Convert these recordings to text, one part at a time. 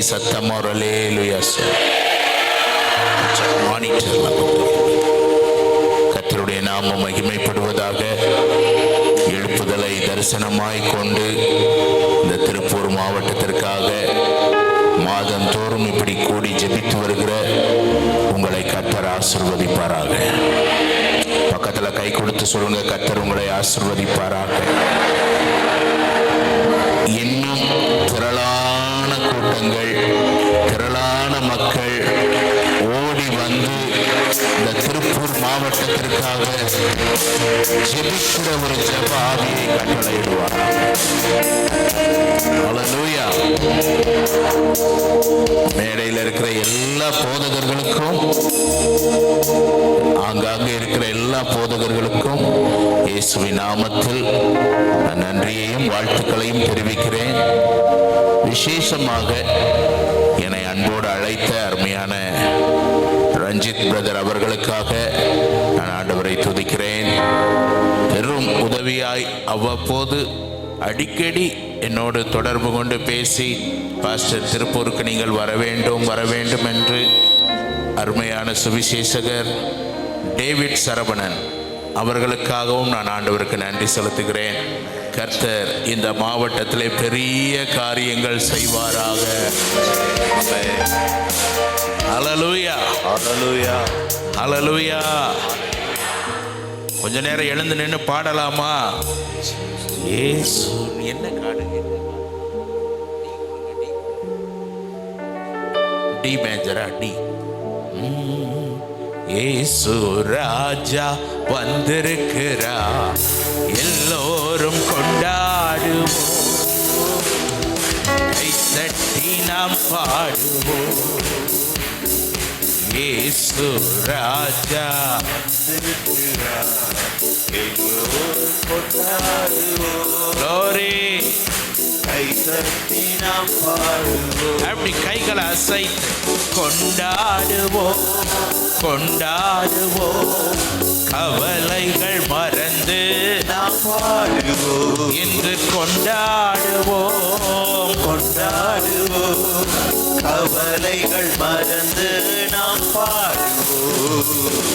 சத்தமா ஒரு அல்லேலூயா சொல். மானிட்டர் கர்த்தருடைய நாமம் மகிமைப்படுவதாக. எழுப்புதலை தரிசனமாய் கொண்டு இந்த திருப்பூர் மாவட்டத்திற்காக மாதந்தோறும் இப்படி கூடி ஜெபித்து வருகிற உங்களை கர்த்தர் ஆசீர்வதிப்பாராக. பக்கத்துல கை கொடுத்து சொல்லுங்க, கர்த்தர் உங்களை ஆசீர்வதிப்பாராக. இன்னும் திரளான கூட்டங்கள், திரளான மக்கள் ஓடி வந்து இந்த திருப்பூர் மாவட்டத்திற்காக ஜெபிக்கிற ஒரு ஜெப ஆவியை கட்டளையிடுவார். ஹல்லேலூயா. மேடையில் இருக்கிற எல்லா போதகர்களுக்கும், ஆங்காங்கே இருக்கிற எல்லா போதகர்களுக்கும் இயேசுவின் நாமத்தில் நன்றியையும் வாழ்த்துக்களையும் தெரிவிக்கிறேன். விசேஷமாக என்னை அன்போடு அழைத்த அருமையான ரஞ்சித் பிரதர் அவர்களுக்காக நான் ஆண்டவரை துதிக்கிறேன். பெரும் உதவியாய் அவ்வப்போது அடிக்கடி என்னோடு தொடர்பு கொண்டு பேசி, பாஸ்டர் திருப்பூருக்கு நீங்கள் வர வேண்டும் என்று அருமையான சுவிசேஷகர் டேவிட் சரவணன் அவர்களுக்காகவும் நான் ஆண்டவருக்கு நன்றி செலுத்துகிறேன். கர்த்தர் இந்த மாவட்டத்திலே பெரிய காரியங்கள் செய்வாராக. ஹல்லேலூயா, ஹல்லேலூயா, ஹல்லேலூயா. கொஞ்ச நேரம் எழுந்து நின்று பாடலாமா? இயேசு என்ன காடுங்க? டி மேஜரா? டி. இயேசு ராஜா வந்திருக்கிறா, எல்லோரும் கொண்டாடுவோம், கை தட்டி நாம் பாடுவோம். இயேசு ராஜா வந்திருக்கிறா, எல்லோரும் கொண்டாடுவோம். glory. கை தட்டி நாம் பாடுவோம். அப்படி கைகளை அசைத்து கொண்டாடுவோம், கொண்டாடுவோம், கவலைகள் மறந்து நாம் பாடுவோம். இன்று கொண்டாடுவோம், கொண்டாடுவோம், கவலைகள் மறந்து நாம் பாடுவோம்.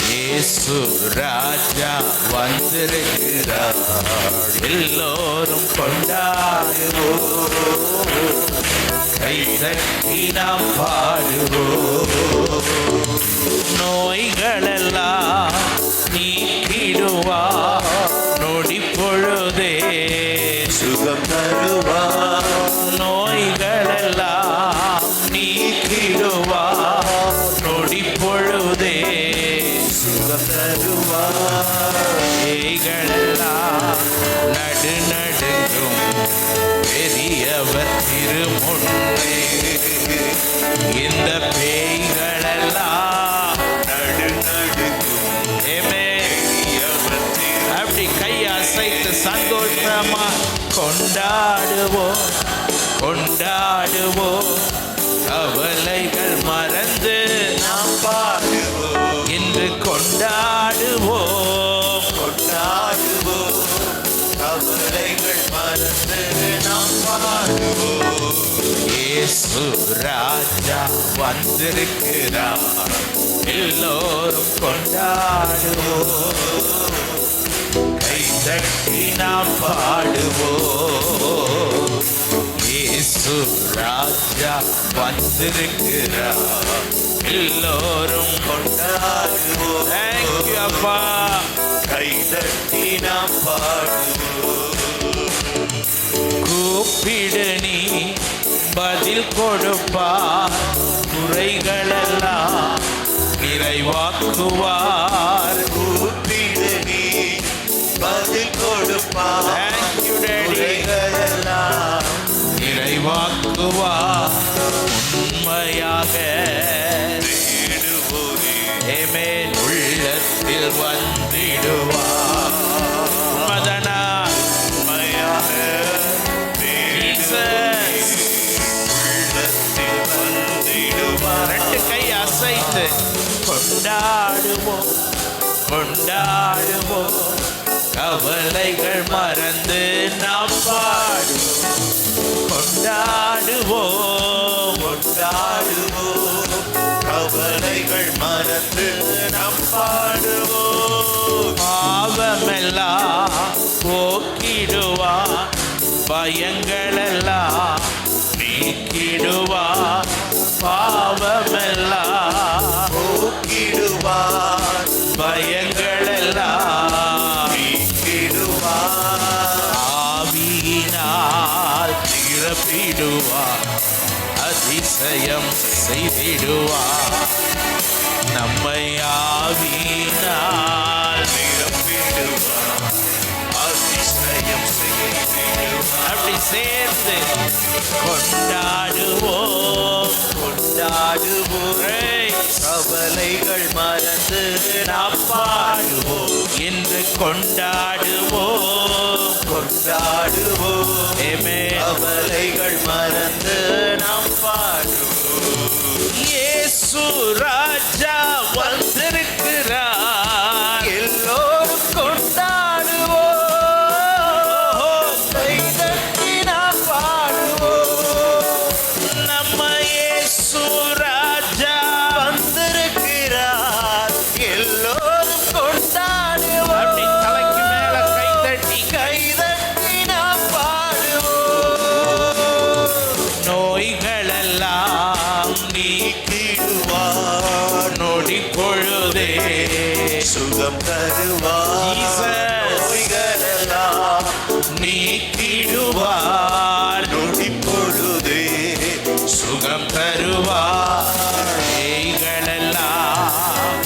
இயேசு ராஜா வந்திருக்கிறார், எல்லோரும் கொண்டாடுவோம், கை தட்டி நாம் பாடுவோம். நோய்களெல்லாம் நீக்கிடுவார், நொடி பொழுதே சுகம் தருவார். நோய்களெல்லாம் நீக்கிடுவார், நொடி பொழுதே சுகம் தருவார். பேய்களெல்லாம் நடுநடுங்கும், பெரியவர் திருமுன்னே. இந்த பேய்களெல்லாம் நடுநடுங்கும். அப்படி கை அசைத்து சந்தோஷமா கொண்டாடுவோம், கொண்டாடுவோம், கவலைகள் மறந்து நாம் பாடுவோம். இன்று கொண்டாடுவோம், கொண்டாடுவோம், கவலைகள் மறந்து நாம் பாடுவோம். இயேசு ராஜா வந்திருக்கிறார், எல்லோரும் கொண்டாடுவோம், கை தட்டி நாம் பாடுவோம். இயேசு ராஜா வந்திருக்கிறார், எல்லோரும் கொண்டாடுவோம். Thank you அப்பா. கை தட்டி நாம் பாடுவோம். கூப்பிடு நீ பதில் கொடுப்பார், குறைகளெல்லாம் நிறைவாக்குவார். கூப்பிடு நீ பதில் கொடுப்பார், குறைகளெல்லாம் நிறைவாக்குவார். உண்மையாக தேடுவோரே உள்ளத்தில் வந்திடுவார். மதனா உண்மையாக உள்ளத்தில் வந்திடுவார். ரெண்டு கை அசைத்து கொண்டாடுவோம், கொண்டாடுவோம், கவலைகள் மறந்து நாம் பாடுவோம். கொண்டாடுவோம் கொண்டாடுவோம், கவலைகள் மறந்து நாம் பாடுவோம். பாவமெல்லாம் போக்கிடுவார், பயங்களெல்லாம் நீக்கிடுவார். பாவமெல்லாம் போக்கிடுவார், பயங்களெல்லாம் நீக்கிடுவார். ஆவியினால் நிரப்பிடுவார், அதிசயம் செய்திடுவார். நம்மை ஆவியினால் நிரப்பிடுவார், அதிசயம் செய்திடுவார். அப்படி சேர்ந்து கொண்டாடுவோம் கொண்டாடுவோம், கவலைகள் மறந்து நாம் பாடுவோம். என்று கொண்டாடுவோம் கொண்டாடுவோம், ஆமென். கவலைகள் மறந்து நாம் பாடுவோம். இயேசு ராஜா வந்திருக்கிறார், எல்லோரும் கொண்டாடுவோம், கைதட்டி நாம் பாடுவோம். நம்ம இயேசு ராஜா வந்திருக்கிறார், எல்லோரும் கொண்டாடுவோம். அப்படி தலைக்கு மேல கைதட்டி கைதட்டி நாம் பாடுவோம். நோய்களெல்லாம் நீக்கிடுவார், நொடி பொழுதே சுகம் தருவார். Jesus. நோய்களெல்லாம் நீக்கிடுவார், நொடி பொழுதே சுகம் தருவார். பேய்களெல்லாம்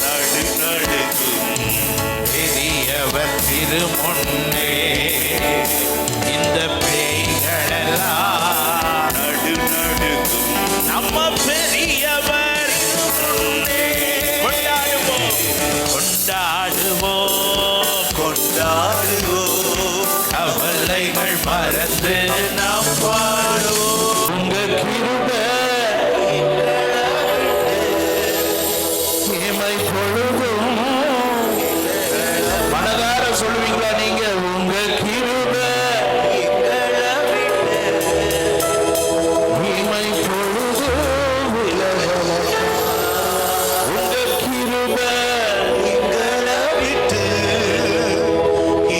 நடுநடுக்கும் பெரியவர் திருமுன்னே, இந்த பேய்களெல்லாம் நடுநடுக்கும் நம்ம பெரியவர் முன்னே. கொண்டாடுவோம் கொண்டாடுவோம், கொண்டாடுவோம், கவலைகள் மறந்து நாம் பாடுவோம். உங்க கிருபை இமை பொழுதும். மனதார சொல்லுவீங்களா நீங்க? உங்க கிருபை இமை பொழுதும் விலகல. உங்க கிருபை எங்களை விட்டு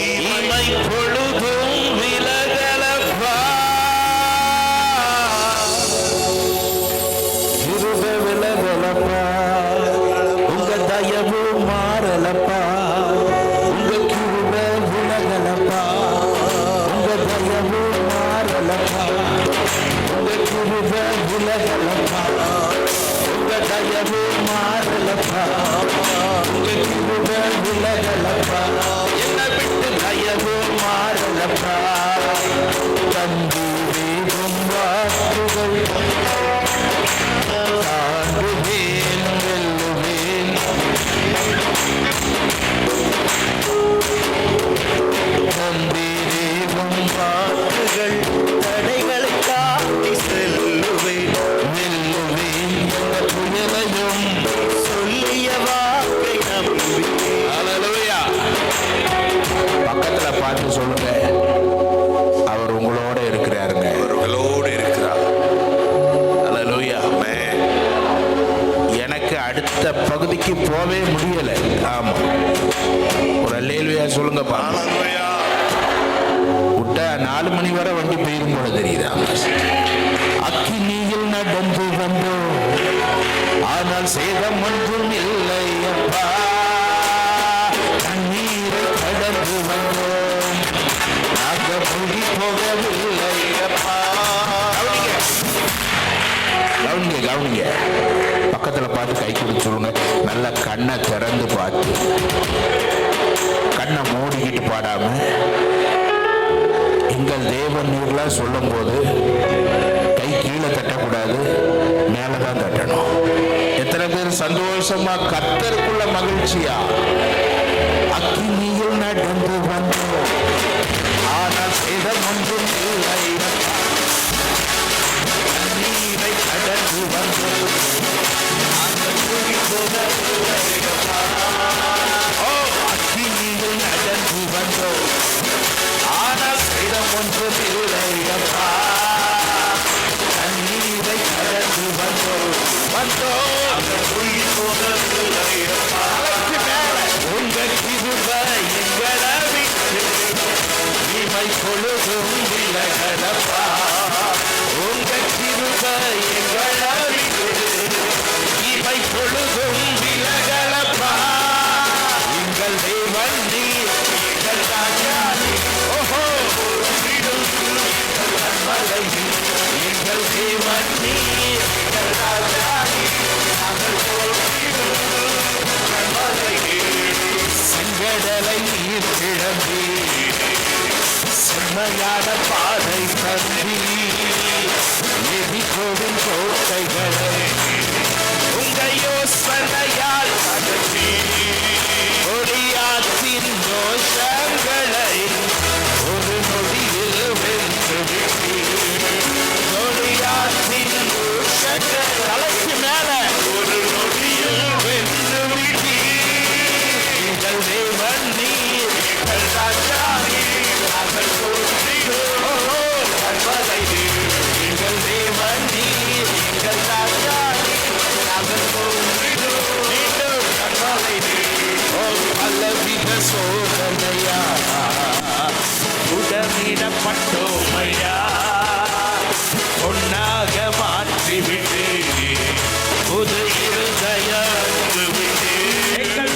இமை பொழுதும் விலகலப்பா. கிருபை விலகலப்பா, உங்க தயவு மாறலப்பா. உங்க கிருபை விலகலப்பா, உங்க தயவு மாறலப்பா. உங்க கிருபை விலகலப்பா, உங்க தயவு மாறலப்பா. உங்க கிருபை விலகலப்பா, என்னை விட்டு தயவு மாறலப்பா. தந்து வேகும் வாக்குகள் தாண்டுவேன், வெல்லுவேன். தந்திரேகும் வாக்குகள் தடைகளை காட்டி செல்லுவேன். வெல்லுவேன், எங்கள் புயலையும். சொல்லிய வாக்கை நம்பினேன். ஹல்லேலூயா. பக்கத்துல பார்த்து சொல்லுங்க, அவர் உங்களோட இருக்கிறாருங்க. அவர்களோடு இருக்கிறார். ஹல்லேலூயா. எனக்கு அடுத்த பகுதிக்கு போவே முடியல. ஆமா, ஒரு அல்லேலூயா சொல்லுங்க பாருங்க. ஹல்லேலூயா. விட்டா 4 மணி வரை வண்டி போயிரும் போல தெரியுதா? அக்கினியில் நடந்து வந்தோம், ஆனால் சேதம் ஒன்றும் இல்லை அப்பா. தண்ணீரை கடந்து வந்தோம், நாங்கள் மூழ்கி போகவில்லை அப்பா. கவனிங்க கவனிங்க, பக்கத்துல பார்த்து கை கொடுத்து சொல்லுங்க, நல்ல கண்ணை திறந்து பார்த்து, கண்ணை மூடிக்கிட்டு பாடாம எங்கள் தேவன் நீர்லாம் சொல்லும் போது கை கீழே தட்டக்கூடாது, மேலதான் தட்டணும். எத்தனை பேர் சந்தோஷமா கர்த்தருக்குள்ள மகிழ்ச்சியா அக்கினியில் நடந்து வந்தோம், ஆனால் சேதம் ஒன்றும் இல்லை அப்பா. தண்ணீரை கடந்து வந்தோம், நாங்கள் மூழ்கி போகவில்லை அப்பா. ஓ, அக்கினியில் நடந்து வந்தோம், ஆனால் சேதம் ஒன்றும் இல்லை அப்பா. தேவன் நீர் எங்கள் ராஜா நீர். ஓஹோ எங்கள் தேவன் நீர் எங்கள் ராஜா நீர். செங்கடலை நீர் கிளம்பி செம்மையான பாதை தந்தி எதிர்கோடும் கோட்டைகளை உங்க யோசனையால் அகற்றி ஒளியாற்றின் தோஷங்களை ஒரு நொடியில் வென்று ஒளியாற்றின் தோஷங்கள் தலைக்கு மேல ஒரு நொடியில் வென்று விட்டி. எங்கள் தேவன் நீர் எங்கள் ராஜா நீர் நாங்கள் போற்றிடுவோம் கர்மலை நீர். எங்கள் தேவன் நீர் எங்கள் ராஜா நீர் நாங்கள் போற்றிடுவோம் மீண்டும் கர்மலை நீர். ஓ பலவித சோதனையா உடனிடப்பட்டோமையா பொன்னாக மாற்றிவிட்டு புது இருதயத்து விட்டு எங்கள்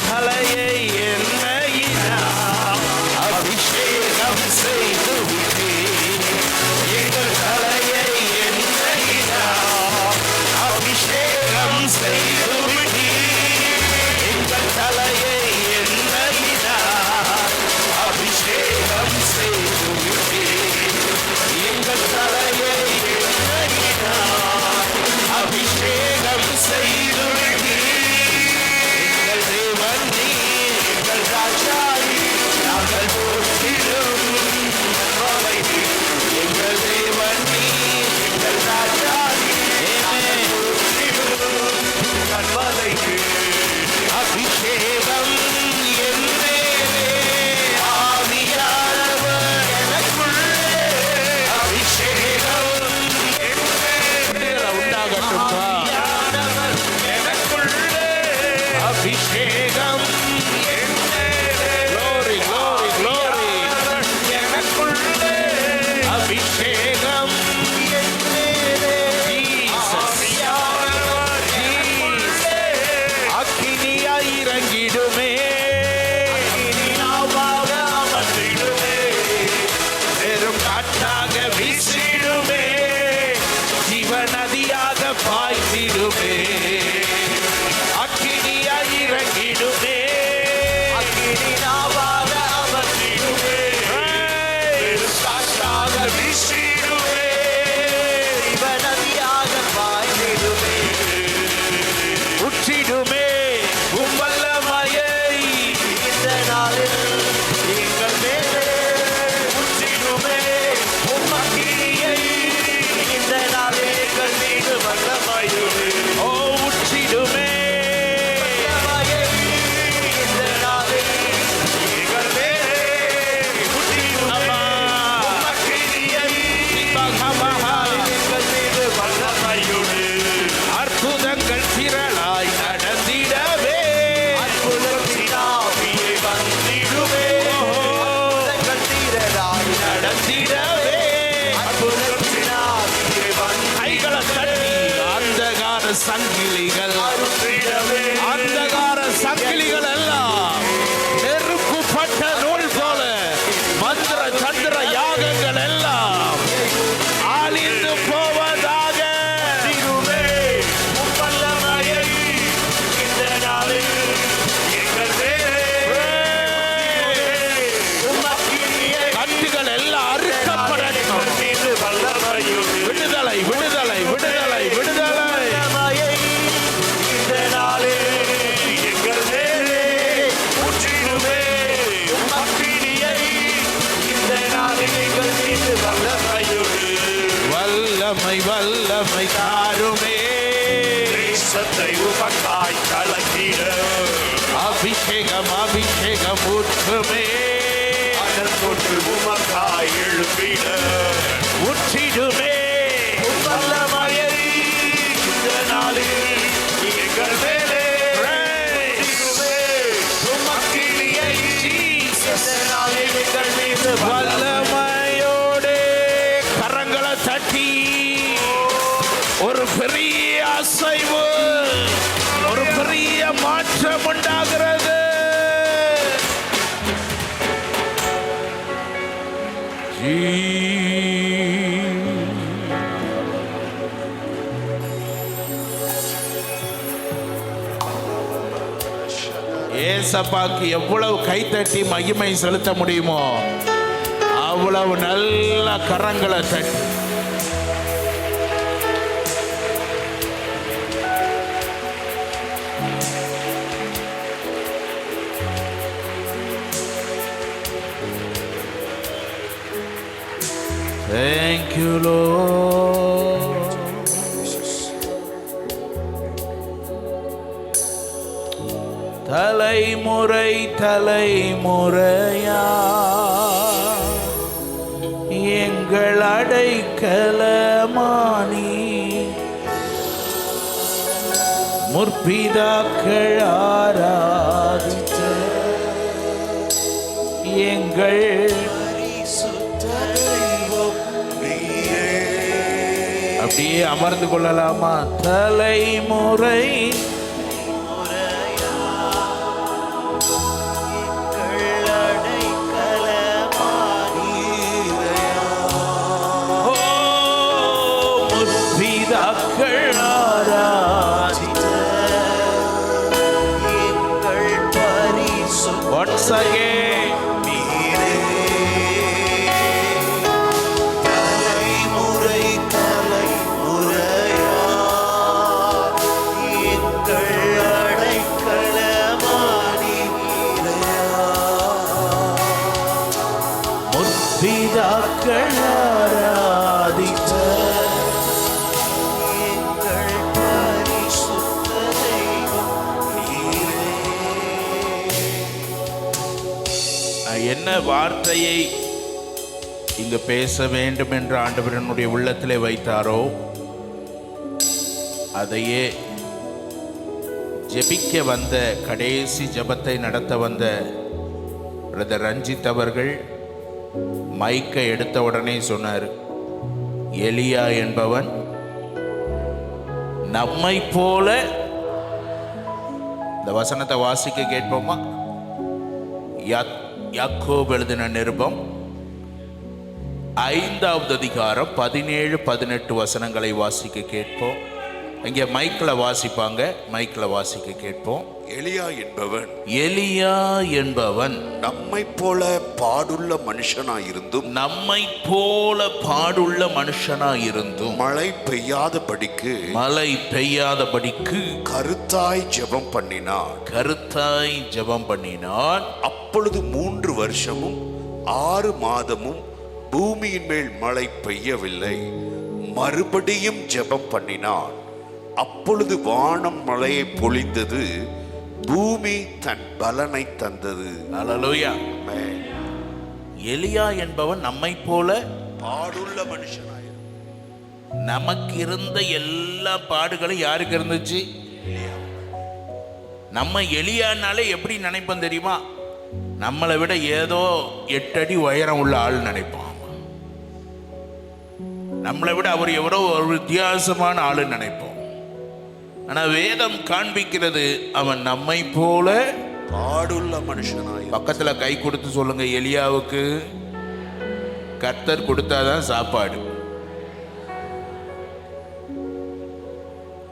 தலையை என்னையினா அபிஷேகம் செய்து விட்டு. எங்கள் தலையை என்னையினா அபிஷேகம் செய்து விட்டு. எங்கள் தலையை என்னையினா அபிஷேகம் செய்து விட்டு. எங்கள் தலையை என்னையினா அபிஷேகம் செய்து விட்டு. எங்கள் தேவன் நீர் எங்கள் ராஜா நீர் நாங்கள் போற்றிடும் கர்மலை நீர். எங்கள் தேவன் நீர் எங்கள் ராஜா நீர் நாங்கள் போற்றிடும் கர்மலை நீர். அபிஷேகம் என்னே ஆவியானவர் எனக்குள்ளே அபிஷேகம் என்னே உண்டாகட்டும்பா. அபிஷேகம் glory glory glory எனக்குள்ளே அபிஷேகம் அக்கினியாய் இறங்கிடுமே வெறும் காற்றாக வீசிடுமே ஜீவநதியாக பாய்ந்திடுமே. அக்கினியாய் இறங்கிடுமே அக்கினியாவாக அமர்ந்திடுமே காற்றாக வீசிடுமே ஜீவநதியாக பாய்ந்திடுமே. உற்றிடுமே உம்மல்லமையை இந்த நாளில் எங்கள் மேலே உற்றிடுமே உம்மக்கினியை இந்த நாளில் எங்கள் மீது வல்லமையுமே. ஓ உற்றிடுமே இந்த நாளில் எங்கள் மேலே உற்றிடுமே உம்மக்கினியை எங்கள் மீது வல்லமையுமே. அற்புதங்கள் திரளாய் நடந்திடவே அற்புதத்தின் ஆவியை வந்திடுவே அற்புதங்கள் திரளாய் நடந்திடவே அற்புதத்தின் ஆவியை வந்து கைகளை தட்டி அந்தகார சங்கிலிகள் அந்தகார சங்கிலிகள் எல்லாம் நெருப்புப்பட்ட நூல் போல மந்திர சந்திர யாகங்கள் எல்லாம் ஆளிந்து போவதாக. கட்டுகள் எல்லாம் அறுக்கப்படட்டும். விடுதலை விடுதலை விடுதலை விடுதலை. வல்லமை வல்லமை தாருமே உமக்காய் கலக்கிட அபிஷேகம் அபிஷேகம் ஊற்றுமே அதற்கொண்டு உமக்காய் எழுப்பிட உற்றிடுமே வல்லமையை இந்த நாளில் எங்கள் மேலே உமக்கினியை இந்த நாளில் எங்கள் மீது வல்லமையோடு கரங்களை தட்டி ஒரு பெரிய அசைவு ஒரு பெரிய மாற்றம் உண்டாகிறது. ஏசப்பாக்கு எவ்வளவு கைத்தட்டி மகிமை செலுத்த முடியுமோ அவ்வளவு நல்ல கரங்களை தட்டி Thank you, Lord. தலைமுறை தலைமுறையா எங்கள் அடைக்கலமானி முற்பிதாக்கள் ஆராதித்த எங்கள் அப்படியே அமர்ந்து கொள்ளலாமா? தலைமுறை முற்பிதாக்கள் ஆராதித்த எங்கள் பரிசுத்த once again பிதாக்கள் ஆராதித்த எங்கள் பரிசுத்த தெய்வம் நீரே. என்ன வார்த்தையை இங்கு பேச வேண்டும் என்று ஆண்டவரனுடைய உள்ளத்திலே வைத்தாரோ அதையே ஜெபிக்க வந்த கடைசி ஜெபத்தை நடத்த வந்த பிரதர் ரஞ்சித் அவர்கள் மைக்கை எடுத்த உடனே சொன்னார், எலியா என்பவன் நம்மை போல. இந்த வசனத்தை வாசிக்க கேட்போமா? யாக்கோபு எழுதின நிருபம் 5வது அதிகாரம் 17-18 வசனங்களை வாசிக்க கேட்போம். இங்கே மைக்கில் வாசிப்பாங்க, மைக்கில் வாசிக்க கேட்போம். எலியா என்பவன் நம்மை போல பாடுள்ள மனுஷனாயிருந்தும் மழை பெய்யாதபடிக்கு கருத்தாய் ஜெபம் பண்ணினான். அப்பொழுது 3 வருஷமும் 6 மாதமும் பூமியின் மேல் மழை பெய்யவில்லை. மறுபடியும் ஜெபம் பண்ணினான். அப்பொழுது வானம் மழையை பொழிந்தது, பூமி தன் பலனை தந்தது. அல்லேலூயா. எலியா என்பவன் நம்மை போல பாடுள்ள மனுஷனாய். நமக்கு இருந்த எல்லா பாடுகளும் யாருக்கு இருந்துச்சு? நம்ம எலியானாலே எப்படி நினைப்போம் தெரியுமா? நம்மளை விட ஏதோ 8 அடி உயரம் உள்ள ஆள் நினைப்போம். நம்மளை விட அவர் எவரோ ஒரு வித்தியாசமான ஆளு நினைப்போம். ஆனா வேதம் காண்பிக்கிறது அவன் நம்மை போல பாடுள்ள மனுஷனாய். பக்கத்துல கை கொடுத்து சொல்லுங்க, எலியாவுக்கு கர்த்தர் கொடுத்தாதான் சாப்பாடு.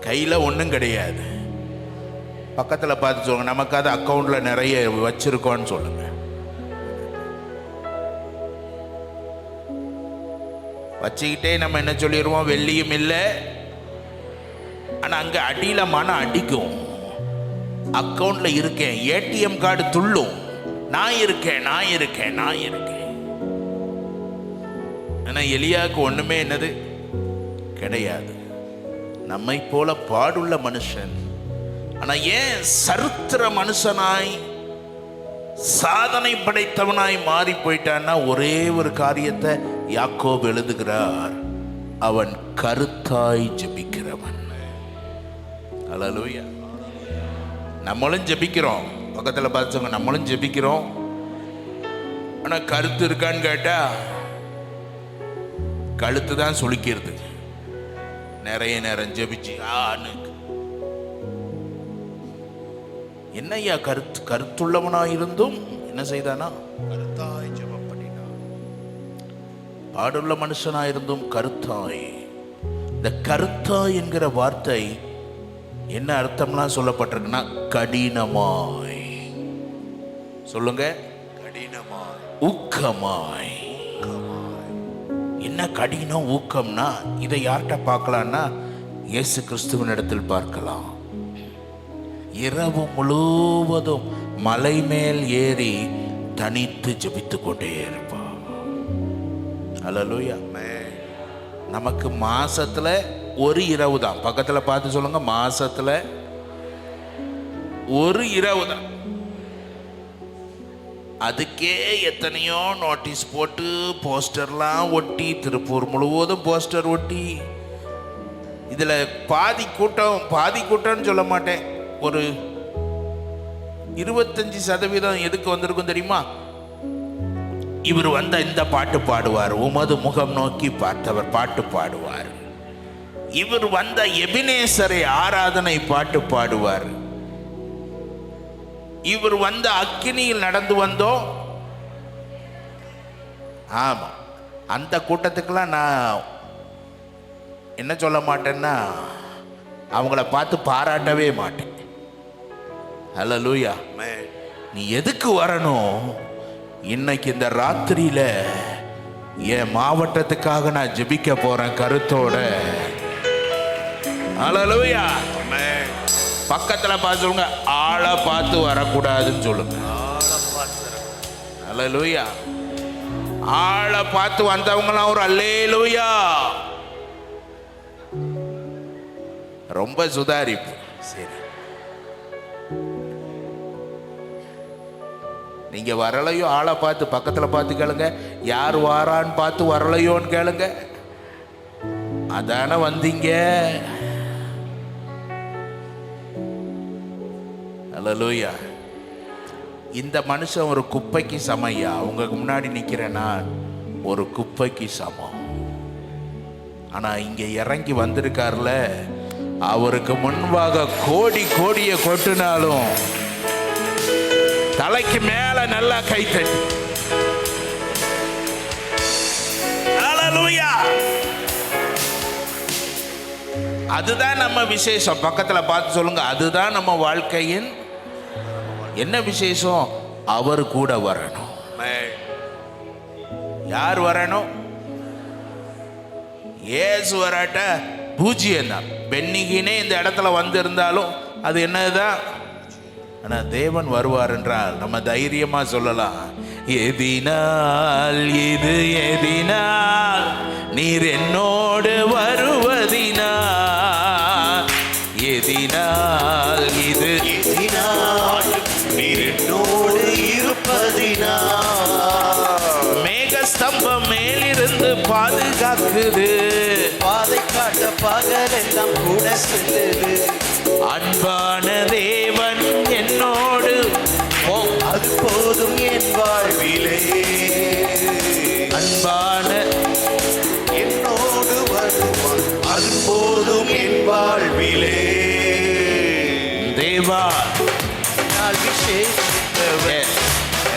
கையில ஒண்ணும் கிடையாது. பக்கத்துல பார்த்து சொல்லுங்க, நமக்காவது அக்கௌண்ட்ல நிறைய வச்சிருக்கோன்னு சொல்லுங்க. வச்சுக்கிட்டே நம்ம என்ன சொல்லிடுவோம்? வெள்ளியும் இல்லை. ஆனா அங்க அடியில மனம் அடிக்கும். அக்கௌண்ட்ல இருக்கேன், ஏடிஎம் கார்டு துள்ளும், நான் இருக்கேன். ஆனா எலியாவுக்கு ஒண்ணுமே என்னது கிடையாது. நம்மை போல பாடுள்ள மனுஷன். ஆனா ஏன் சரித்திர மனுஷனாய் சாதனை படைத்தவனாய் மாறி போயிட்டான்னா ஒரே ஒரு காரியத்தை யாக்கோபு எழுதுகிறார், அவன் கருத்தாய் ஜெபிக்கிறவன். அல்லேலூயா. நம்மளும் ஜெபிக்கிறோம், பக்கத்தில் பார்த்தவங்க நம்மளும் ஜெபிக்கிறோம். ஆனா கருத்து இருக்கான்னு கேட்டா கழுத்து தான் சுளிக்கிறது. நிறைய நேரம் ஜெபிச்சு என்னையா கருத்துள்ளவனாய் இருந்தும் என்ன செய்தானா? கருத்தாய் ஜெபம் பண்ணினான். பாடுள்ள மனுஷனாயிருந்தும் கருத்தாய். இந்த கருத்தாய் என்கிற வார்த்தை என்ன அர்த்தம்லாம் சொல்லப்பட்டிருக்குன்னா கடினமாய். சொல்லுங்க. கடினமாய். ஊக்கமாய். என்ன கடினம் ஊக்கம்னா இதை யார்கிட்ட பார்க்கலாம்னா இயேசு கிறிஸ்துவின் இடத்தில் பார்க்கலாம். இரவு முழுவதும் மலை மேல் ஏறி தனித்து ஜெபித்து கொண்டே இருப்பார். ஹல்லேலூயா. நமக்கு மாசத்துல ஒரு இரவு தான். பக்கத்துல பார்த்து சொல்லுங்க, மாசத்துல ஒரு இரவு தான். அதுக்கே எத்தனையோ நோட்டீஸ் போட்டு போஸ்டர்லாம் ஒட்டி, திருப்பூர் முழுவதும் போஸ்டர் ஒட்டி, இதுல பாதி கூட்டம்னு சொல்ல மாட்டேன், ஒரு 25% எதுக்கு வந்திருக்கும் தெரியுமா? இவர் வந்த இந்த பாட்டு பாடுவார், உமது முகம் நோக்கி பார்த்தவர் பாட்டு பாடுவார். இவர் வந்த எபினேசரை ஆராதனை பாட்டு பாடுவார். இவர் வந்த அக்கினியில் நடந்து வந்தோம். ஆமா, அந்த கூட்டத்துக்கெல்லாம் நான் என்ன சொல்ல மாட்டேன்னா அவங்கள பார்த்து பாராட்டவே மாட்டேன். ஹல்லேலூயா. நீ எதுக்கு வரணும்? இன்னைக்கு இந்த ராத்திரியில என் மாவட்டத்துக்காக நான் ஜெபிக்க போறேன் கருத்தோட. ஹல்லேலூயா. பக்கத்துல பார்த்து சொல்லுங்க, ஆளை பார்த்து வரக்கூடாதுன்னு சொல்லுங்க. ஹல்லேலூயா. ஆளை பார்த்து வந்தவங்களாம் ஒரு அல்லேலூயா. ரொம்ப சுதாரிப்பு. சரி, நீங்க வரலையோ ஆளை பார்த்து பக்கத்துல பார்த்து கேளுங்க, யார் வாரான்னு பார்த்து வரலையோன்னு கேளுங்க. அதான வந்தீங்க. ஹல்லேலூயா. இந்த மனுஷன் ஒரு குப்பைக்கு சமையா. உங்களுக்கு முன்னாடி நிக்கிறேன் நான், ஒரு குப்பைக்கு சமம். ஆனா இங்க இறங்கி வந்திருக்காருல, அவருக்கு முன்பாக கோடி கோடிய கொட்டினாலும் தலைக்கு மேல நல்லா கைத்தட்டி. ஹல்லேலூயா. அதுதான் நம்ம விசேஷம். பக்கத்துல பார்த்து சொல்லுங்க, அதுதான் நம்ம வாழ்க்கையின் என்ன விசேஷம்? அவர் கூட வரணும். யார் வரணும்? இயேசு வராட்ட பூஜ்யம் தான். பெண்ணிகினே இந்த இடத்துல வந்திருந்தாலும் அது என்னதுதான்? ஆனா தேவன் வருவார் என்றால் நம்ம தைரியமா சொல்லலாம், எதினால் இது எதினால் நீர் என்னோடு வருவதினா, எதினால் இது எதினால் நீர் என்னோடு இருப்பதினா, மேகஸ்தம்பம் மேலிருந்து பாதுகாக்குது, பாதை காட்ட பகலெல்லாம் கூட செல்லுது, அன்பான தேவன் என்னோடு அது போதும் என் வாழ்விலே, அன்பான என்னோடு வருவான் அது போதும் என் வாழ்விலே. தேவா நாள் விசேஷித்தவன்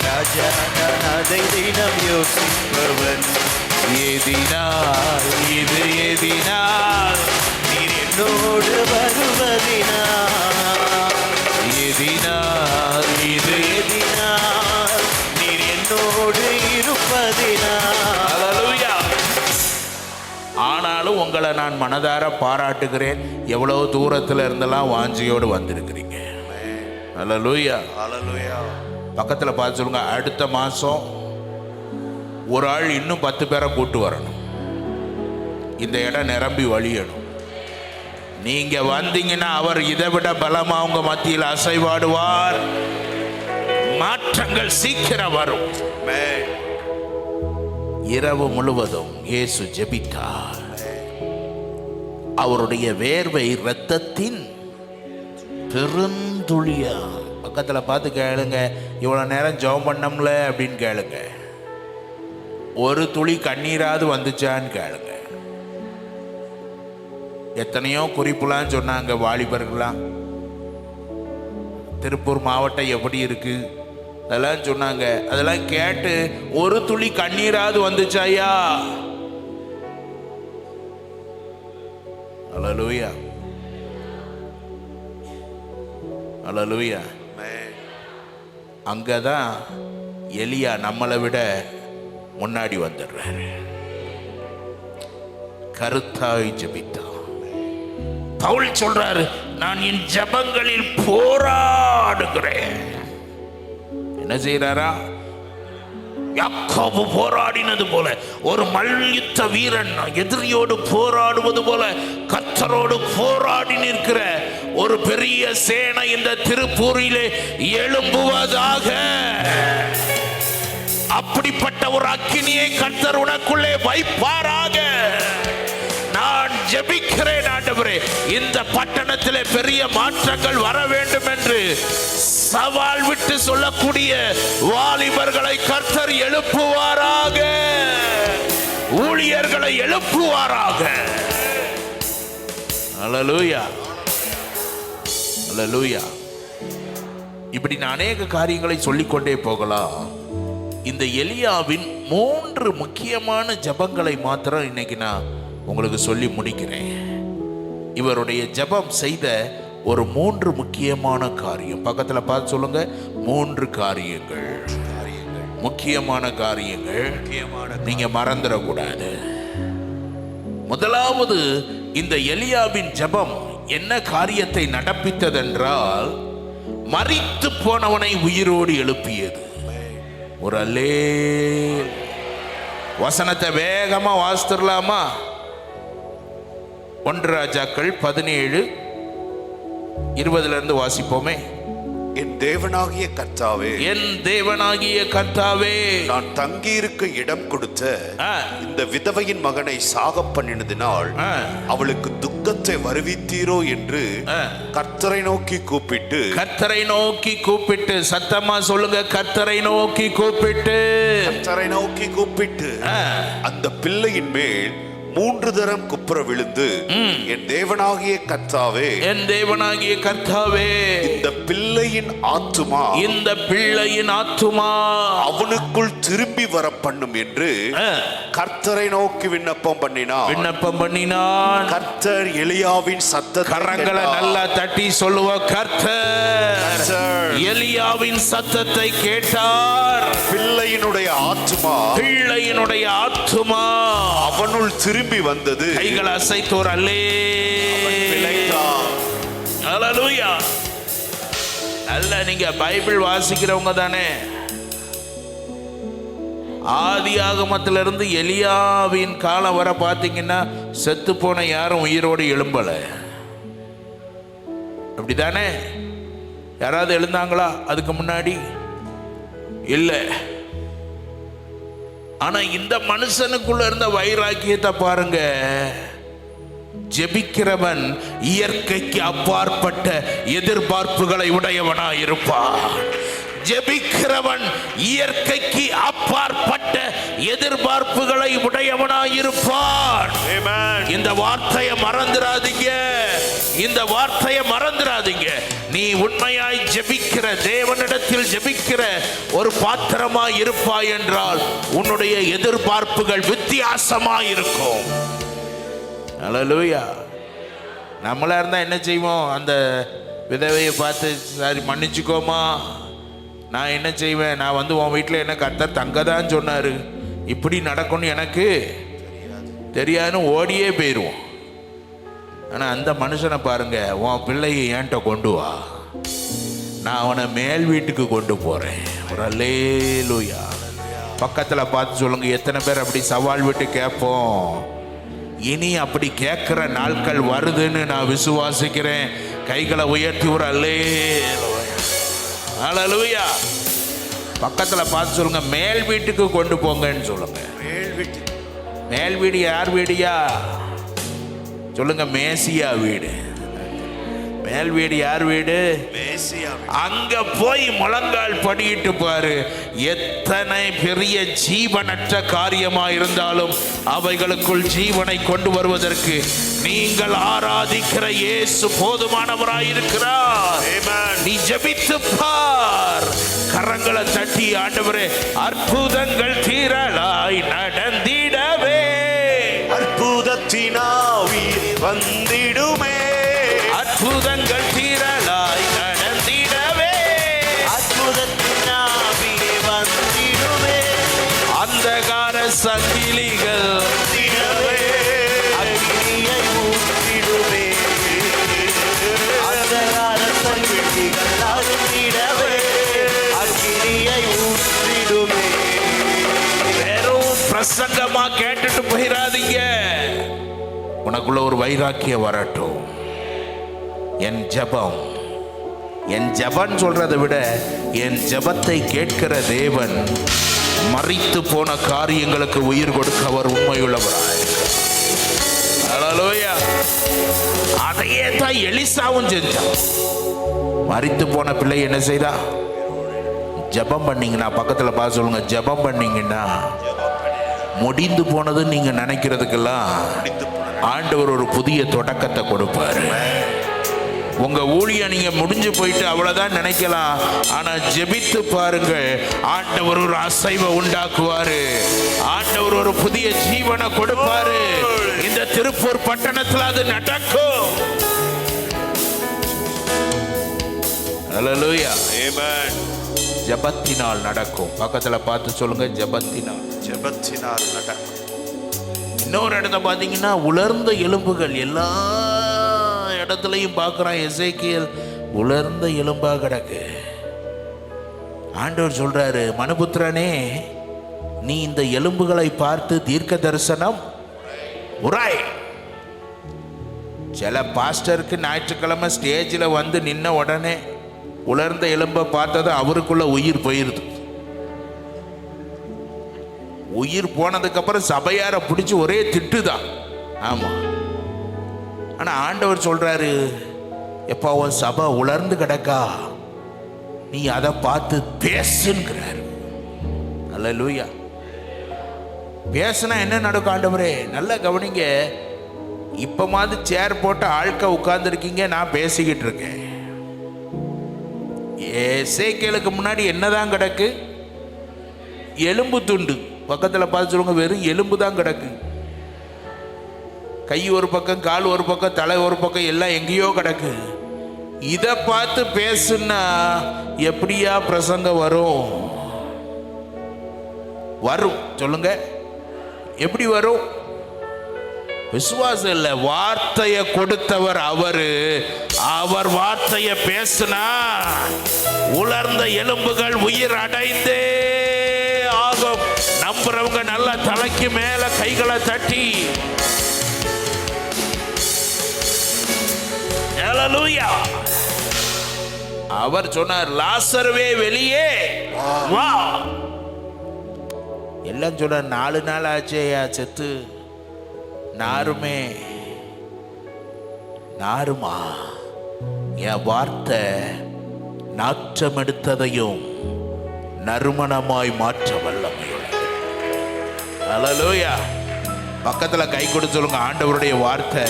ராஜா, நான் அதை தினம் யோசிப்பவன், எதினால் இது எதினால் நீர் என்னோடு வருவதினா, எதினால் இது எதினால் நீர் என்னோடு இருப்பதினா. ஹல்லேலூயா. ஆனாலும் உங்களை நான் மனதார பாராட்டுகிறேன். எவ்வளவு தூரத்துல இருந்தெல்லாம் வாஞ்சியோடு வந்திருக்கிறீங்க. ஹல்லேலூயா. ஹல்லேலூயா. பக்கத்துல பார்த்து சொல்லுங்க, அடுத்த மாசம் ஒரு ஆள் இன்னும் 10 பேரை கூட்டு வரணும். இந்த இடம் நிரம்பி வழியணும். நீங்க வந்தீங்கன்னா அவர் இதை விட பலமா உங்க மத்தியில் அசைவாடுவார். மாற்றங்கள் சீக்கிரம் வரும். இரவு முழுவதும் இயேசு ஜெபித்தார். அவருடைய வேர்வை இரத்தத்தின் பெருந்துளியா. பக்கத்துல பார்த்து கேளுங்க, இவ்வளவு நேரம் ஜெபம் பண்ணோம்ல அப்படின்னு கேளுங்க. ஒரு துளி கண்ணீராவது வந்துச்சான்னு கேளுங்க. எத்தனையோ குறிப்புலாம் சொன்னாங்க வாலிபர்கள்லாம். திருப்பூர் மாவட்டம் எப்படி இருக்கு அதெல்லாம் சொன்னாங்க. அதெல்லாம் கேட்டு ஒரு துளி கண்ணீராவது வந்துச்சாயா? ஹல்லேலூயா. ஹல்லேலூயா. அங்கதான் எலியா நம்மளை விட முன்னாடி வந்துடுறாரு. கருத்தாய் ஜெபித்தான். பவுல் சொல்றாரு, நான் என் ஜெபங்களில் போராடுகிறேன். என்ன செய்யறாரா? யாக்கோபு போராடினது போல, ஒரு மல்யுத்த வீரன் எதிரியோடு போராடுவது போல கர்த்தரோடு போராடி நிற்கிற ஒரு பெரிய சேனை இந்த திருப்பூரிலே எழும்புவதாக. அப்படிப்பட்ட ஒரு அக்கினியை கர்த்தர் உனக்குள்ளே வைப்பாராக. நான் ஜெபிக்கிறேன் ஆண்டவரே, இந்த பட்டணத்திலே பெரிய மாற்றங்கள் வர வேண்டும் என்று சவால் விட்டு சொல்லக்கூடிய வாலிபர்களை கர்த்தர் எழுப்புவாராக, ஊழியர்களை எழுப்புவாராக. அல்லேலூயா, அல்லேலூயா. இப்படி நான் அநேக காரியங்களை சொல்லிக்கொண்டே போகலாம். இந்த எலியாவின் 3 முக்கியமான ஜெபங்களை மாத்திரம் இன்னைக்கு நான் உங்களுக்கு சொல்லி முடிக்கிறேன். இவருடைய ஜெபம் செய்த ஒரு 3 முக்கியமான காரியம். பக்கத்துல பார்த்து சொல்லுங்க, 3 காரியங்கள், முக்கியமான காரியங்கள். நீங்க மறந்துடக்கூடாது. முதலாவது, இந்த எலியாவின் ஜெபம் என்ன காரியத்தை நடப்பித்ததென்றால், மரித்து போனவனை உயிரோடு எழுப்பியது. ஒரு அல்லே வசனத்தை வேகமா வாசித்துடலாமா? 1 ராஜாக்கள் 17:20 வாசிப்போமே. என் தேவனாகிய கர்த்தாவே, என் தேவனாகிய கர்த்தாவே, நான் தங்கியிருக்க இடம் கொடுத்த இந்த விதவையின் மகனை சாக பண்ணினதினால் அவளுக்கு துக்கத்தை வருவித்தீரோ என்று கர்த்தரை நோக்கி கூப்பிட்டு, கர்த்தரை நோக்கி கூப்பிட்டு, சத்தமா சொல்லுங்க, கர்த்தரை நோக்கி கூப்பிட்டு, கர்த்தரை நோக்கி கூப்பிட்டு அந்த பிள்ளையின் மேல் 3 தரம் குப்புற விழுந்து, என் தேவனாகிய கர்த்தாவே, என் தேவனாகிய கர்த்தாவே, இந்த பிள்ளையின் ஆத்துமா, இந்த பிள்ளையின் ஆத்துமா அவனுக்குள் திரும்பி வர பண்ணும் என்று கர்த்தரை நோக்கி விண்ணப்பம் பண்ணினான். கர்த்தர் எலியாவின் சத்தத்தை, கரங்களை நல்லா தட்டி சொல்லுவோம், கர்த்தர் எலியாவின் சத்தத்தை கேட்டார். பிள்ளையினுடைய ஆத்துமா அவனுள் திரும்பி வந்தது. கைகளை அசைத்தோர் அல்லேலூயா. நல்ல நீங்க பைபிள் வாசிக்கிறவங்க தானே? ஆதியாகமத்திலிருந்து எலியாவின் காலம் வர பார்த்தீங்கன்னா செத்து போன யாரும் உயிரோடு எழும்பல. அப்படிதானே? யாராவது எழுந்தாங்களா அதுக்கு முன்னாடி? இல்லை. ஆனா இந்த மனுஷனுக்குள்ள இருந்த வைராக்கியத்தை பாருங்க. ஜெபிக்கிறவன் இயற்கைக்கு அப்பாற்பட்ட எதிர்பார்ப்புகளை உடையவனாய் இருப்பான். ஜெபிக்கிறவன் இயற்கைக்கு அப்பாற்பட்ட எதிர்பார்ப்புகளை உடையவனாய் இருப்பான். இந்த வார்த்தையை மறந்துடாதீங்க, இந்த வார்த்தையை மறந்துடாதீங்க. நீ உண்மையாய் ஜெபிக்கிற, தேவனிடத்தில் ஜெபிக்கிற ஒரு பாத்திரமாய் இருப்பாய் என்றால் உன்னுடைய எதிர்பார்ப்புகள் வித்தியாசமாய் இருக்கும். அல்லேலூயா. நம்மளா இருந்தா என்ன செய்வோம்? அந்த விதவையை பார்த்து, சரி மன்னிச்சுக்கோமா, நான் என்ன செய்வேன், நான் வந்து உன் வீட்டில் என்ன கர்த்தர் தங்கதான் சொன்னாரு, இப்படி நடக்கும்னு எனக்கு தெரியாதுன்னு ஓடியே போயிடுவோம். ஆனால் அந்த மனுஷனை பாருங்க, உன் பிள்ளையை ஏன்ட்ட கொண்டு வா, நான் அவனை மேல் வீட்டுக்கு கொண்டு போறேன். ஒரு அல்லேலூயா. பக்கத்தில் பார்த்து சொல்லுங்க, எத்தனை பேர் அப்படி சவால் விட்டு கேட்போம்? இனி அப்படி கேட்கிற நாட்கள் வருதுன்னு நான் விசுவாசிக்கிறேன். கைகளை உயர்த்தி ஒரு அல்லேலூயா. பக்கத்துல பார்த்து சொல்லுங்க, மேல் வீட்டுக்கு கொண்டு போங்கன்னு சொல்லுங்க. மேல் வீடு யார் வீடியா? சொல்லுங்க, மேசியா வீடு. மேல் வீடு யார் வீடு? அங்க போய் முழங்கால் படியிட்டு பாரு. எத்தனை பெரிய ஜீவனற்ற காரியமா இருந்தாலும் அவைகளுக்குள் ஜீவனை கொண்டு வருவதற்கு நீங்கள் ஆராதிக்கிற இயேசு போதுமானவராயிருக்கிறார். நீ ஜெபித்து பார். கரங்களை தட்டி, ஆண்டவரே அற்புதங்கள் தீரலாய் நடந்திடவே, அற்புதத்தினாவி வந்திடுமே, அற்புதங்கள் தீரலாய் நடந்திடவே, அற்புதத்தினாவி சங்கிலிகள் அக்கினியை ஊற்றிடுமே. அந்தகார சங்கிலிகள் அறுத்திடவே அக்கினியை ஊற்றிடுமே. வெறும் பிரசங்கமா கேட்டுட்டு போயிடாதீங்க. உனக்குள்ள ஒரு வைராக்கியம் வரட்டும். என் ஜெபம், என் ஜெபம் சொல்றதை விட என் ஜெபத்தை கேட்கிற தேவன் மரித்து போன காரியங்களுக்கு உயிர் கொடுக்க அவர் உண்மையுள்ளவராய். ஹல்லேலூயா. அதையே தான் எலிசாவும் செஞ்சான். மரித்து போன பிள்ளை என்ன செய்தா? ஜெபம் பண்ணீங்கன்னா, பக்கத்துல பார்த்து சொல்லுங்க, ஜெபம் பண்ணீங்கன்னா முடிந்து போனது நீங்க நினைக்கிறதுக்கெல்லாம் ஆண்டவர் ஒரு புதிய தொடக்கத்தை கொடுப்பாரு. உங்க ஊழியம் நீங்க முடிஞ்சு போயிட்டு அவ்வளவுதான் நினைக்கலாம். ஆனா ஜெபித்து பாருங்க, ஆண்டவர் ஒரு அசைவை உண்டாக்குவாரு. ஆண்டவர் ஒரு புதிய ஜீவனை கொடுப்பாரு. இந்த திருப்பூர் பட்டணத்துல அது நடக்கும். ஹல்லேலூயா. ஆமென். ஜெபத்தினால் நடக்கும். பக்கத்துல பார்த்து சொல்லுங்க, ஜெபத்தினால். ஜெபத்தினால் நடக்கும். இன்னொரு இடத்த பார்த்தீங்கன்னா உலர்ந்த எலும்புகள் எல்லா இடத்துலையும் பார்க்குறான். எசேக்கியேல் உலர்ந்த எலும்பா கிடக்கு. ஆண்டவர் சொல்றாரு, மனுபுத்திரனே, நீ இந்த எலும்புகளை பார்த்து தீர்க்க தரிசனம் உராய். சில பாஸ்டருக்கு ஞாயிற்றுக்கிழமை ஸ்டேஜில் வந்து நின்ன உடனே உலர்ந்த எலும்பை பார்த்தது அவருக்குள்ள உயிர் போயிருது. உயிர் போனதுக்கு அப்புறம் சபையாரை பிடிச்சி ஒரே திட்டுதான். ஆமா. ஆனா ஆண்டவர் சொல்றாரு, எப்ப உன் சபை உலர்ந்து கிடக்கா, நீ அதை பார்த்து பேசுங்கிறாரு. அல்லேலூயா. பேசுனா என்ன நடக்கும் ஆண்டவரே? நல்லா கவனிங்க. இப்ப மாதிரி சேர் போட்டு ஆட்க உட்கார்ந்து இருக்கீங்க, நான் பேசிக்கிட்டு இருக்கேன். எசேக்கியேலுக்கு முன்னாடி என்னதான் கிடக்கு? எலும்பு துண்டு. பக்கத்துல பார்த்து சொல்லுங்க, வெறும் எலும்பு தான் கிடக்கு. கை ஒரு பக்கம், கால் ஒரு பக்கம், தலை ஒரு பக்கம், எல்லாம் எங்கேயோ கிடக்கு. இதை பார்த்து பேசுனா எப்படியா பிரசங்கம் வரும்? வரும். சொல்லுங்க, எப்படி வரும்? விசுவாசம் இல்லை, வார்த்தையை கொடுத்தவர் அவரு. அவர் வார்த்தையை பேசினா உலர்ந்த எலும்புகள் உயிர் அடைந்தே ஆகும். நம்புறவங்க நல்லா தலைக்கு மேல கைகளை தட்டி ஹல்லேலூயா. அவர் சொன்னார், லாசருவே வெளியே வா. எல்லாம் சொன்னார், 4 நாள் ஆச்சேயா செத்து. நாருமே நாருமா, என் வார்த்தை நாற்றம் எடுத்ததையும் நறுமணமாய் மாற்ற வல்லமையுள்ளது. ஹல்லேலூயா. பக்கத்துல கை கொடுத்து சொல்லுங்க, ஆண்டவருடைய வார்த்தை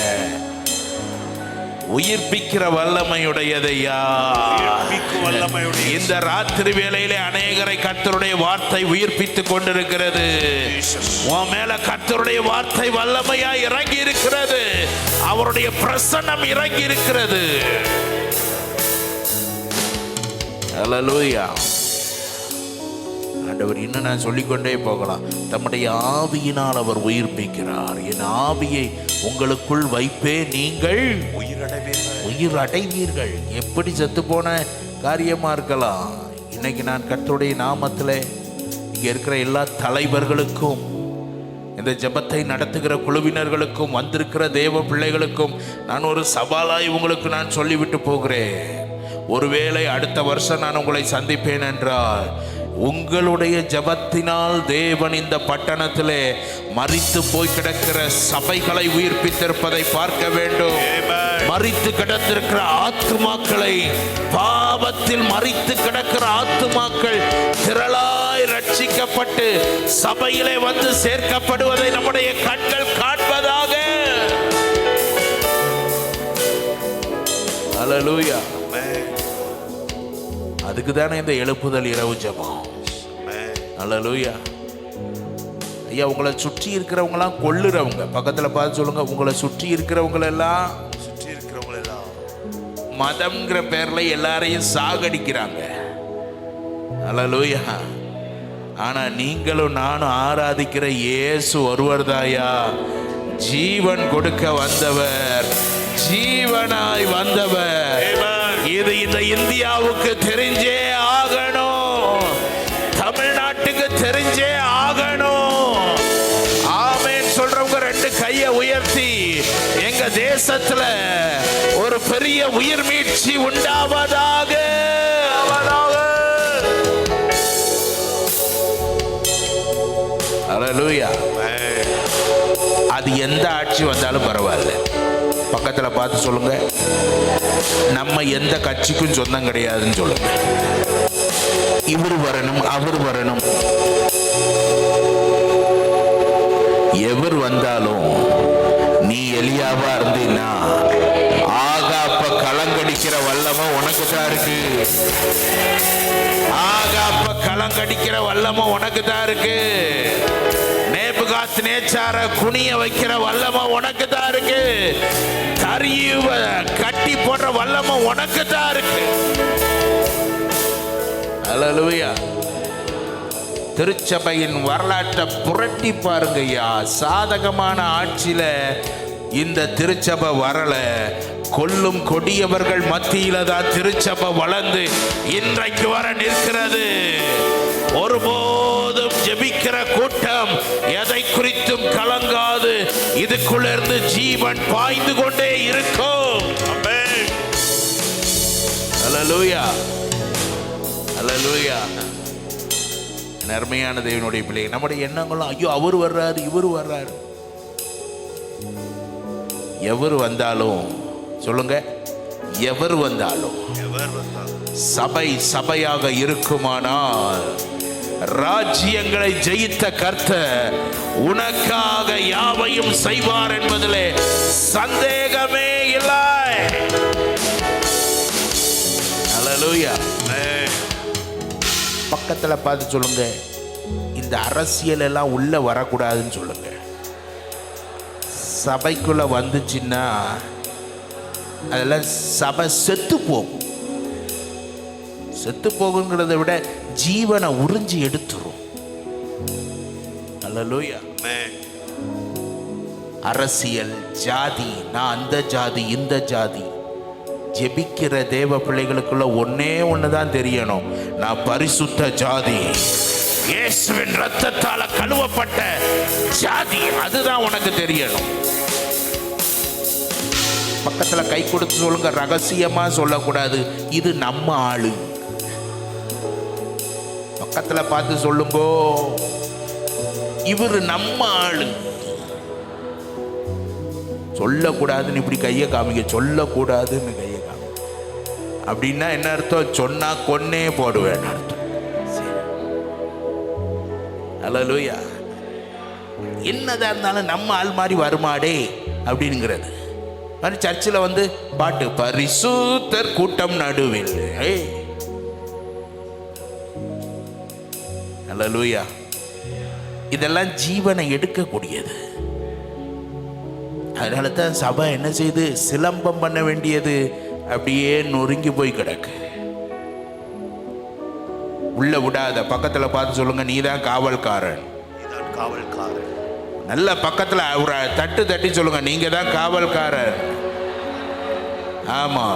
உயிர்ப்பிக்கிற வல்லமையுடையதையா. இந்த ராத்திரி வேளையிலே அநேகரை கர்த்தருடைய வார்த்தை உயிர்ப்பித்துக் கொண்டிருக்கிறது. உன் மேல கர்த்தருடைய வார்த்தை வல்லமையா இறங்கி இருக்கிறது. அவருடைய பிரசன்னம் இறங்கி இருக்கிறது. ஹல்லேலூயா. ஆண்டவர் இன்னும் நான் சொல்லிக்கொண்டே போகலாம். தம்முடைய ஆவியினால் அவர் உயிர்ப்பிக்கிறார். என் ஆவியை உங்களுக்குள் வைப்பே, நீங்கள் உயிர் அடைவீர்கள். எப்படி செத்து போன காரியமா இருக்கலாம். இன்னைக்கு நான் கர்த்தருடைய நாமத்தில் இங்க இருக்கிற எல்லா தலைவர்களுக்கும், இந்த ஜெபத்தை நடத்துகிற குழுவினர்களுக்கும், வந்திருக்கிற தேவ பிள்ளைகளுக்கும் நான் ஒரு சவாலாய் உங்களுக்கு நான் சொல்லிவிட்டு போகிறேன். ஒருவேளை அடுத்த வருஷம் நான் உங்களை சந்திப்பேன் என்றால், உங்களுடைய ஜெபத்தினால் தேவன் இந்த பட்டணத்திலே மரித்து போய் கிடக்கிற சபைகளை உயிர்ப்பித்திருப்பதை பார்க்க வேண்டும். மரித்து கிடந்திருக்கிற ஆத்துமாக்களை, பாவத்தில் மரித்து கிடக்கிற ஆத்துமாக்கள் திரளாய் ரட்சிக்கப்பட்டு சபையிலே வந்து சேர்க்கப்படுவதை நம்முடைய கண்கள் காண்பதாக. ஹல்லேலூயா. அதுக்கு தானே இந்த எழுப்புதல் இரவு ஜெபம். ஹல்லேலூயா. ஐயா, உங்களை சுற்றி இருக்கிறவங்களாம் கொல்லுறவங்க. பக்கத்தில் பார்த்து சொல்லுங்க, உங்களை சுற்றி இருக்கிறவங்களெல்லாம் மதம்ங்கிற பேர்ல எல்லாரையும் சாகடிக்கிறாங்க. ஹல்லேலூயா. ஆனா நீங்களும் நானும் ஆராதிக்கிற இயேசு ஒருவர்தாயா ஜீவன் கொடுக்க வந்தவர், ஜீவனாய் வந்தவர். இது இந்த இந்தியாவுக்கு தெரிஞ்சே ஆகணும், தமிழ்நாட்டுக்கு தெரிஞ்சே ஆகணும். ஆமென் சொல்றவங்க ரெண்டு கையை உயர்த்தி எங்க தேசத்துல ஒரு பெரிய உயிர் மீட்சி உண்டாவதாக. அல்லேலூயா. அது எந்த ஆட்சி வந்தாலும் பரவாயில்ல, பக்கத்துல பார்த்து சொல்லுங்க, நம்ம எந்த கட்சிக்கும் சொந்தம் கிடையாதுன்னு சொல்லுங்க. இவர் வரணும், அவர் வரணும், எவர் வந்தாலும் நீ எலியாவா இருந்தீன்னா ஆகாப்ப கலங்கடிக்கிற வல்லமை உனக்கு தான் இருக்கு. ஆகாப்ப கலங்கடிக்கிற வல்லமை உனக்கு தான் இருக்கு. நேச்சார குனிய வைக்கிற வல்லமை உனக்கு தான் இருக்கு. தரியுவ கட்டி போடுற வல்லமை உனக்கு தான் இருக்கு. அல்லேலூயா. திருச்சபையின் வரலாற்றை புரட்டி பாருங்கய்யா. சாதகமான ஆட்சியில இந்த திருச்சபை வரல, கொல்லும் கொடியவர்கள் மத்தியில தான் திருச்சபை வளர்ந்து இன்றைக்கு வர நிற்கிறது. ஒருபோதும் ஜெபிக்கிற கூட்டம் எதை குறித்தும் கலங்காது, இதுக்குள்ளிருந்து ஜீவன் பாய்ந்து கொண்டே இருக்கும். அல்லேலூயா, அல்லேலூயா. அருமையான தேவனுடைய பிள்ளை, நம்முடைய எண்ணங்களும் ஐயோ அவர் வர்றாரு, இவர் வர்றாரு. எவர் வந்தாலும் சொல்லுங்க, எவர் வந்தாலும் சபை சபையாக இருக்குமானால் ராஜ்யங்களை ஜெயித்த கர்த்தர் உனக்காக யாவையும் செய்வார் என்பதிலே சந்தேகமே இல்லை. அல்லேலூயா. பக்கத்துல பார்த்து சொல்லுங்க, இந்த அரசியல் எல்லாம் உள்ள வரக்கூடாதுன்னு சொல்லுங்க. சபைக்குள்ள வந்துச்சுன்னா அதெல்லாம் சபை செத்து போகும். செத்து போகுங்கிறத விட ஜீவனை உறிஞ்சி எடுத்துரும். அல்லேலூயா. அரசியல், ஜாதி, நான் அந்த ஜாதி இந்த ஜாதி, ஜெபிக்கிற தேவ பிள்ளைகளுக்குள்ள ஒன்னே ஒண்ணுதான் தெரியணும், நான் பரிசுத்த ஜாதி, இயேசுவின் ரத்தத்தால கழுவப்பட்ட ஜாதி. அதுதான் உனக்கு தெரியணும். பக்கத்துல கை கொடுத்து சொல்லுங்க, ரகசியமா சொல்லக்கூடாது, இது நம்ம ஆளு. பக்கத்துல பார்த்து சொல்லுங்கோ, இவரு நம்ம ஆளு. சொல்லக்கூடாதுன்னு இப்படி கையை காமிக்க, சொல்லக்கூடாதுன்னு கையை காமிக்க. அப்படின்னா என்ன அர்த்தம்? சொன்னா கொன்னே போடுவேன் அர்த்தம். அல்லேலூயா. என்னதான் இருந்தாலும் நம்ம ஆள் மாதிரி வருமாடே அப்படிங்கிறது மாதிரி சர்ச்சில் வந்து பாட்டு, பரிசுத்தர் கூட்டம் நடுவில். அல்லேலூயா. இதெல்லாம் ஜீவனை எடுக்கக்கூடியது. அதனால தான் சபை என்ன செய்து சிலம்பம் பண்ண வேண்டியது அப்படியே நொறுங்கி போய் கிடக்கு. உள்ள விடாத. பக்கத்துல பார்த்து சொல்லுங்க, நீதான் காவல்காரன். நல்ல பக்கத்துல ஒரு தட்டு தட்டி சொல்லுங்க, நீங்க தான் காவல்காரர். ஆமா,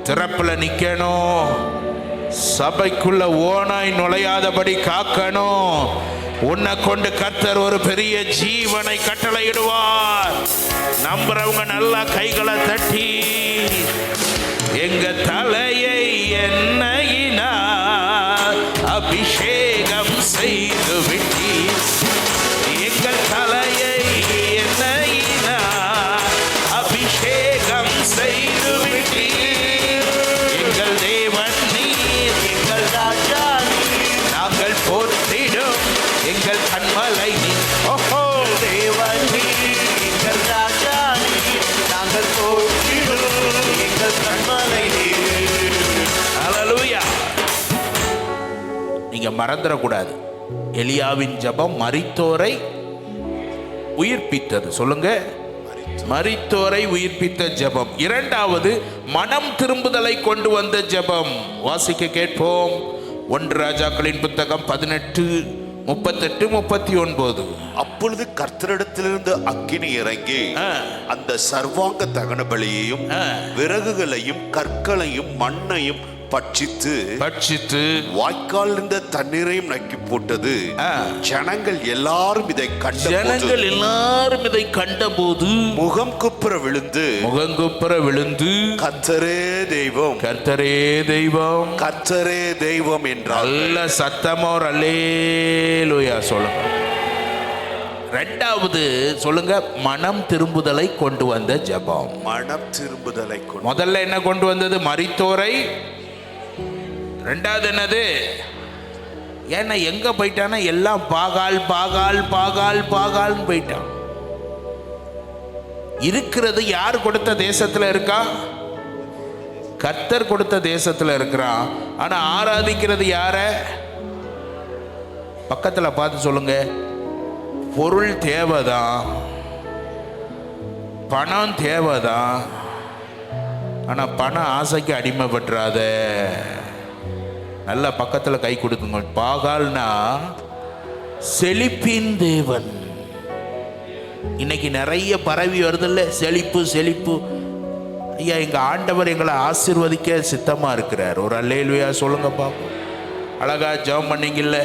திறப்புல நிக்கணும், சபைக்குள்ள ஓனாய் நுழையாதபடி காக்கணும். உன்னை கொண்டு கர்த்தர் ஒரு பெரிய ஜீவனை கட்டளையிடுவார். நம்புறவங்க நல்லா கைகளை தட்டி, எங்க தலையை எண்ணெயினால் அபிஷேகம் செய்து விட்டீர். எங்கள் தலையை எண்ணெயினால் அபிஷேகம் செய்து விட்டீர். எங்கள் தேவன் நீர், எங்கள் ராஜா நீர், நாங்கள் போற்றிடும் எங்கள் கண்மலை நீர். ஓஹோ, தேவன் நீர், எங்கள் ராஜா நீர், நாங்கள் போற்றிடும் எங்கள் கண்மலை நீர். அல்லேலூயா. நீங்க மறந்துடக்கூடாது, எலியாவின் ஜெபம் மரித்தோரை உயிர்ப்பித்தது. சொல்லுங்க, மரித்தோரை உயிர்ப்பித்த ஜெபம். இரண்டாவது, மனம் திரும்புதலை கொண்டு வந்த ஜெபம். வாசிக்க கேட்போம். 1 ராஜாக்களின் புத்தகம் 18 38, 39. அப்பொழுது கர்த்தரிடத்திலிருந்து அக்கினி இறங்கி அந்த சர்வாங்க தகன பலியையும் விறகுகளையும் கற்களையும் மண்ணையும் பட்சித்து வாய்க்கால் இருந்த தண்ணீரையும் நக்கி போட்டது. ஜனங்கள் எல்லாரும் இதை கண்டபோது முகம் குப்புற விழுந்து கர்த்தரே தெய்வம், கர்த்தரே தெய்வம், கர்த்தரே தெய்வம் என்றார். நல்ல சத்தமா ஒரு அல்லேலூயா சொல்லுங்க. ரெண்டாவது சொல்லுங்க, மனம் திரும்புதலை கொண்டு வந்த ஜெபம். மனம் திரும்புதலை முதல்ல என்ன கொண்டு வந்தது? மரித்தோரை. ரெண்டாவது என்னது? ஏன்னா எங்க போயிட்டானா எல்லாம் பாகால் பாகால் பாகால் பாகால்னு போயிட்டான். இருக்கிறது யார் கொடுத்த தேசத்துல இருக்கா? கர்த்தர் கொடுத்த தேசத்துல இருக்கிறான். ஆனா ஆராதிக்கிறது யார? பக்கத்துல பார்த்து சொல்லுங்க. பொருள் தேவைதான், பணம் தேவைதான், ஆனா பண ஆசைக்கு அடிமைப்பட்டுறாத. நல்ல பக்கத்துல கை கொடுக்குங்க. பாகால்னா செழிப்பின் தேவன். இன்னைக்கு நிறைய பரவி வருதில்ல, செழிப்பு செழிப்பு. ஐயா, எங்க ஆண்டவர் எங்களை ஆசீர்வதிக்க சித்தமா இருக்கிறார். ஒரு அல்லேலூயா சொல்லுங்க பாப்போம். அழகா ஜெபம் பண்ணீங்கல்ல.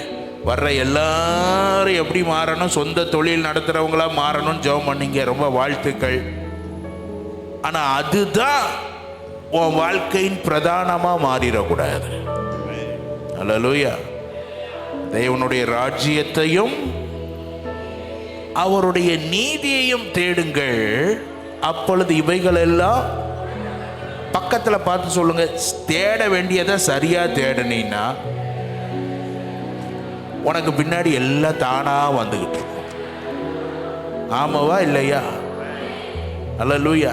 வர்ற எல்லாரும் எப்படி மாறணும், சொந்த தொழில் நடத்துறவங்களா மாறணும் ஜெபம் பண்ணீங்க. ரொம்ப வாழ்த்துக்கள். ஆனா அதுதான் உன் வாழ்க்கையின் பிரதானமா மாறிடக்கூடாது. அல்லேலூயா. தேவனுடைய ராஜ்யத்தையும் அவருடைய நீதியையும் தேடுங்கள், அப்பொழுது இவைகள் எல்லாம். பக்கத்துல பார்த்து சொல்லுங்க. தேட வேண்டியதை சரியா தேடனீன்னா உனக்கு பின்னாடி எல்லாம் தானா வந்துகிட்டு இருக்கும். ஆமாவா இல்லையா? அல்லேலூயா.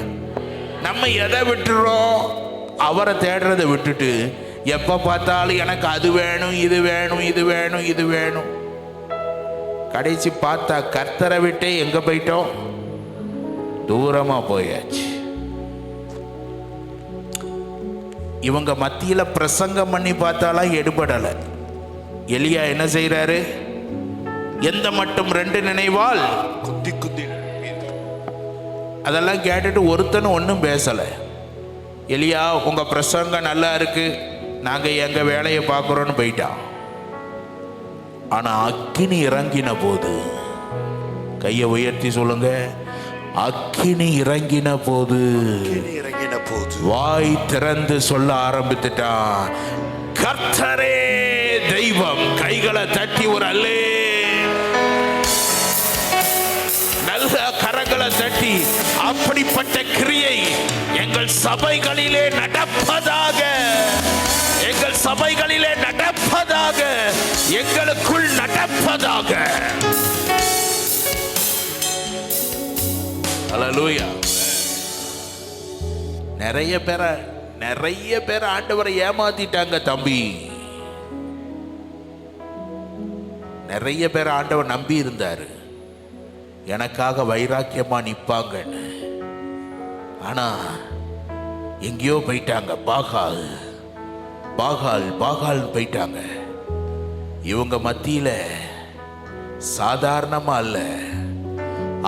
நம்ம எதை விட்டுறோம்? அவரை தேடுறதை விட்டுட்டு எப்ப பார்த்தாலும் எனக்கு அது வேணும், இது வேணும், இது வேணும், இது வேணும். கடைசி பார்த்தா கர்த்தரை விட்டே எங்க போயிட்டோம்? தூரமா போயாச்சு. இவங்க மத்தியில பிரசங்கம் பண்ணி பார்த்தாலும் எடுபடல. எலியா என்ன செய்யறாரு? எந்த மட்டும் 2 நினைவால் குத்தி குத்தி. அதெல்லாம் கேட்டுட்டு ஒருத்தனும் ஒன்றும் பேசல. எலியா, உங்க பிரசங்கம் நல்லா இருக்கு, நாங்க எங்க வேலையை பார்க்குறோன்னு போயிட்டான். ஆனா அக்கினி இறங்கின போது, கையை உயர்த்தி சொல்லுங்க, அக்கினி இறங்கின போது வாய் திறந்து சொல்ல ஆரம்பித்துட்டான், கர்த்தரே தெய்வம். கைகளை தட்டி ஒரு அல்லே, நல்ல கரங்களை தட்டி, அப்படிப்பட்ட கிரியை எங்கள் சபைகளிலே நடப்பதாக, எங்கள் சபைகளிலே நடப்பதாக, எங்களுக்குள் நடப்பதாக. அல்லேலூயா. நிறைய பேரை ஆண்டவரை ஏமாத்திட்டாங்க தம்பி. நிறைய பேர் ஆண்டவர் நம்பி இருந்தாரு, எனக்காக வைராக்கியமா நிப்பாங்கன்னு. ஆனா எங்கேயோ போயிட்டாங்க. பாகால் பாகால் பாகால் போயிட்டாங்க. இவங்க மத்தியில சாதாரணமா அல்ல,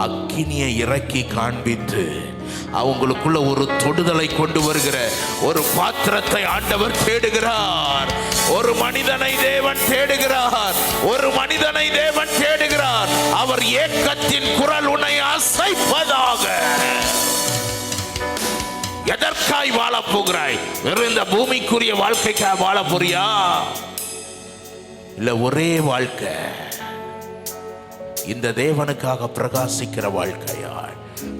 அக்கினியை இறக்கி காண்பித்து அவங்களுக்குள்ள ஒரு தொடுதலை கொண்டு வருகிற ஒரு பாத்திரத்தை ஆண்டவர் தேடுகிறார். ஒரு மனிதனை தேவன் தேடுகிறார். ஒரு மனிதனை தேவன் தேடுகிறார். அவர் ஏக்கத்தின் குரல் உன்னை அசைப்பதாக. எதற்காய் வாழ போகிறாய்? வெறும் இந்த பூமிக்குரிய வாழ்க்கைக்காக வாழ போறியா? இல்ல ஒரே வாழ்க்கை இந்த தேவனுக்காக பிரகாசிக்கிற வாழ்க்கையாய்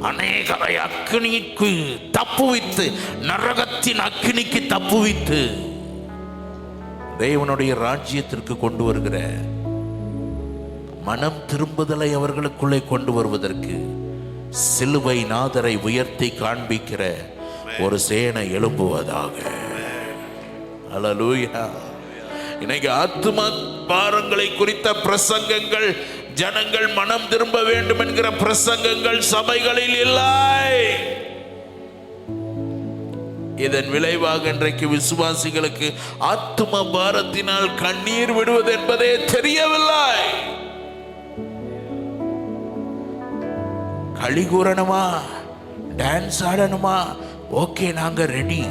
அநேகரை அக்கினிக்கு தப்புவித்து, நரகத்தின் அக்கினிக்கு தப்புவித்து தேவனுடைய ராஜ்யத்திற்கு கொண்டு வருகிற மனம் திரும்புதலை அவர்களுக்குள்ளே கொண்டு வருவதற்கு சிலுவை நாதரை உயர்த்தி காண்பிக்கிற ஒரு சேனை எழும்புவதாக. அல்லேலூயா. இன்னைக்கு ஆத்தும பாரங்களை குறித்த பிரசங்கங்கள், ஜனங்கள் மனம் திரும்ப வேண்டும் என்கிற பிரசங்கங்கள் சபைகளில் இல்லை. இதன் விளைவாக இன்றைக்கு விசுவாசிகளுக்கு ஆத்தும பாரத்தினால் கண்ணீர் விடுவது என்பதே தெரியவில்லை. களி கூறணுமா, டான்ஸ் ஆடணுமா, ஓகே நாங்க ரெடி.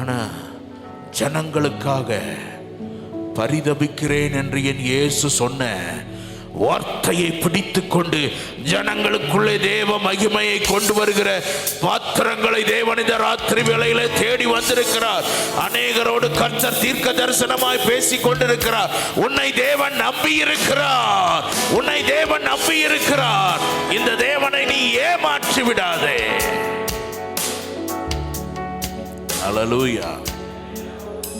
ஆனா ஜனங்களுக்காக பரிதபிக்கிறேன் என்று என் இயேசு சொன்ன வார்த்தையை பிடித்துக் கொண்டு ஜனங்களுக்குள்ளே தேவ மகிமையை கொண்டு வருகிற பாத்திரங்களை தேவன் இந்த ராத்திரி வேளையிலே தேடி வந்திருக்கிறார். அநேகரோடு கர்த்தர் தீர்க்க தரிசனமாய் பேசிக் கொண்டிருக்கிறார். உன்னை தேவன் நம்பி இருக்கிறார், உன்னை தேவன் நம்பி இருக்கிறார். இந்த தேவனை நீ ஏமாற்றி விடாதே. அல்லேலூயா.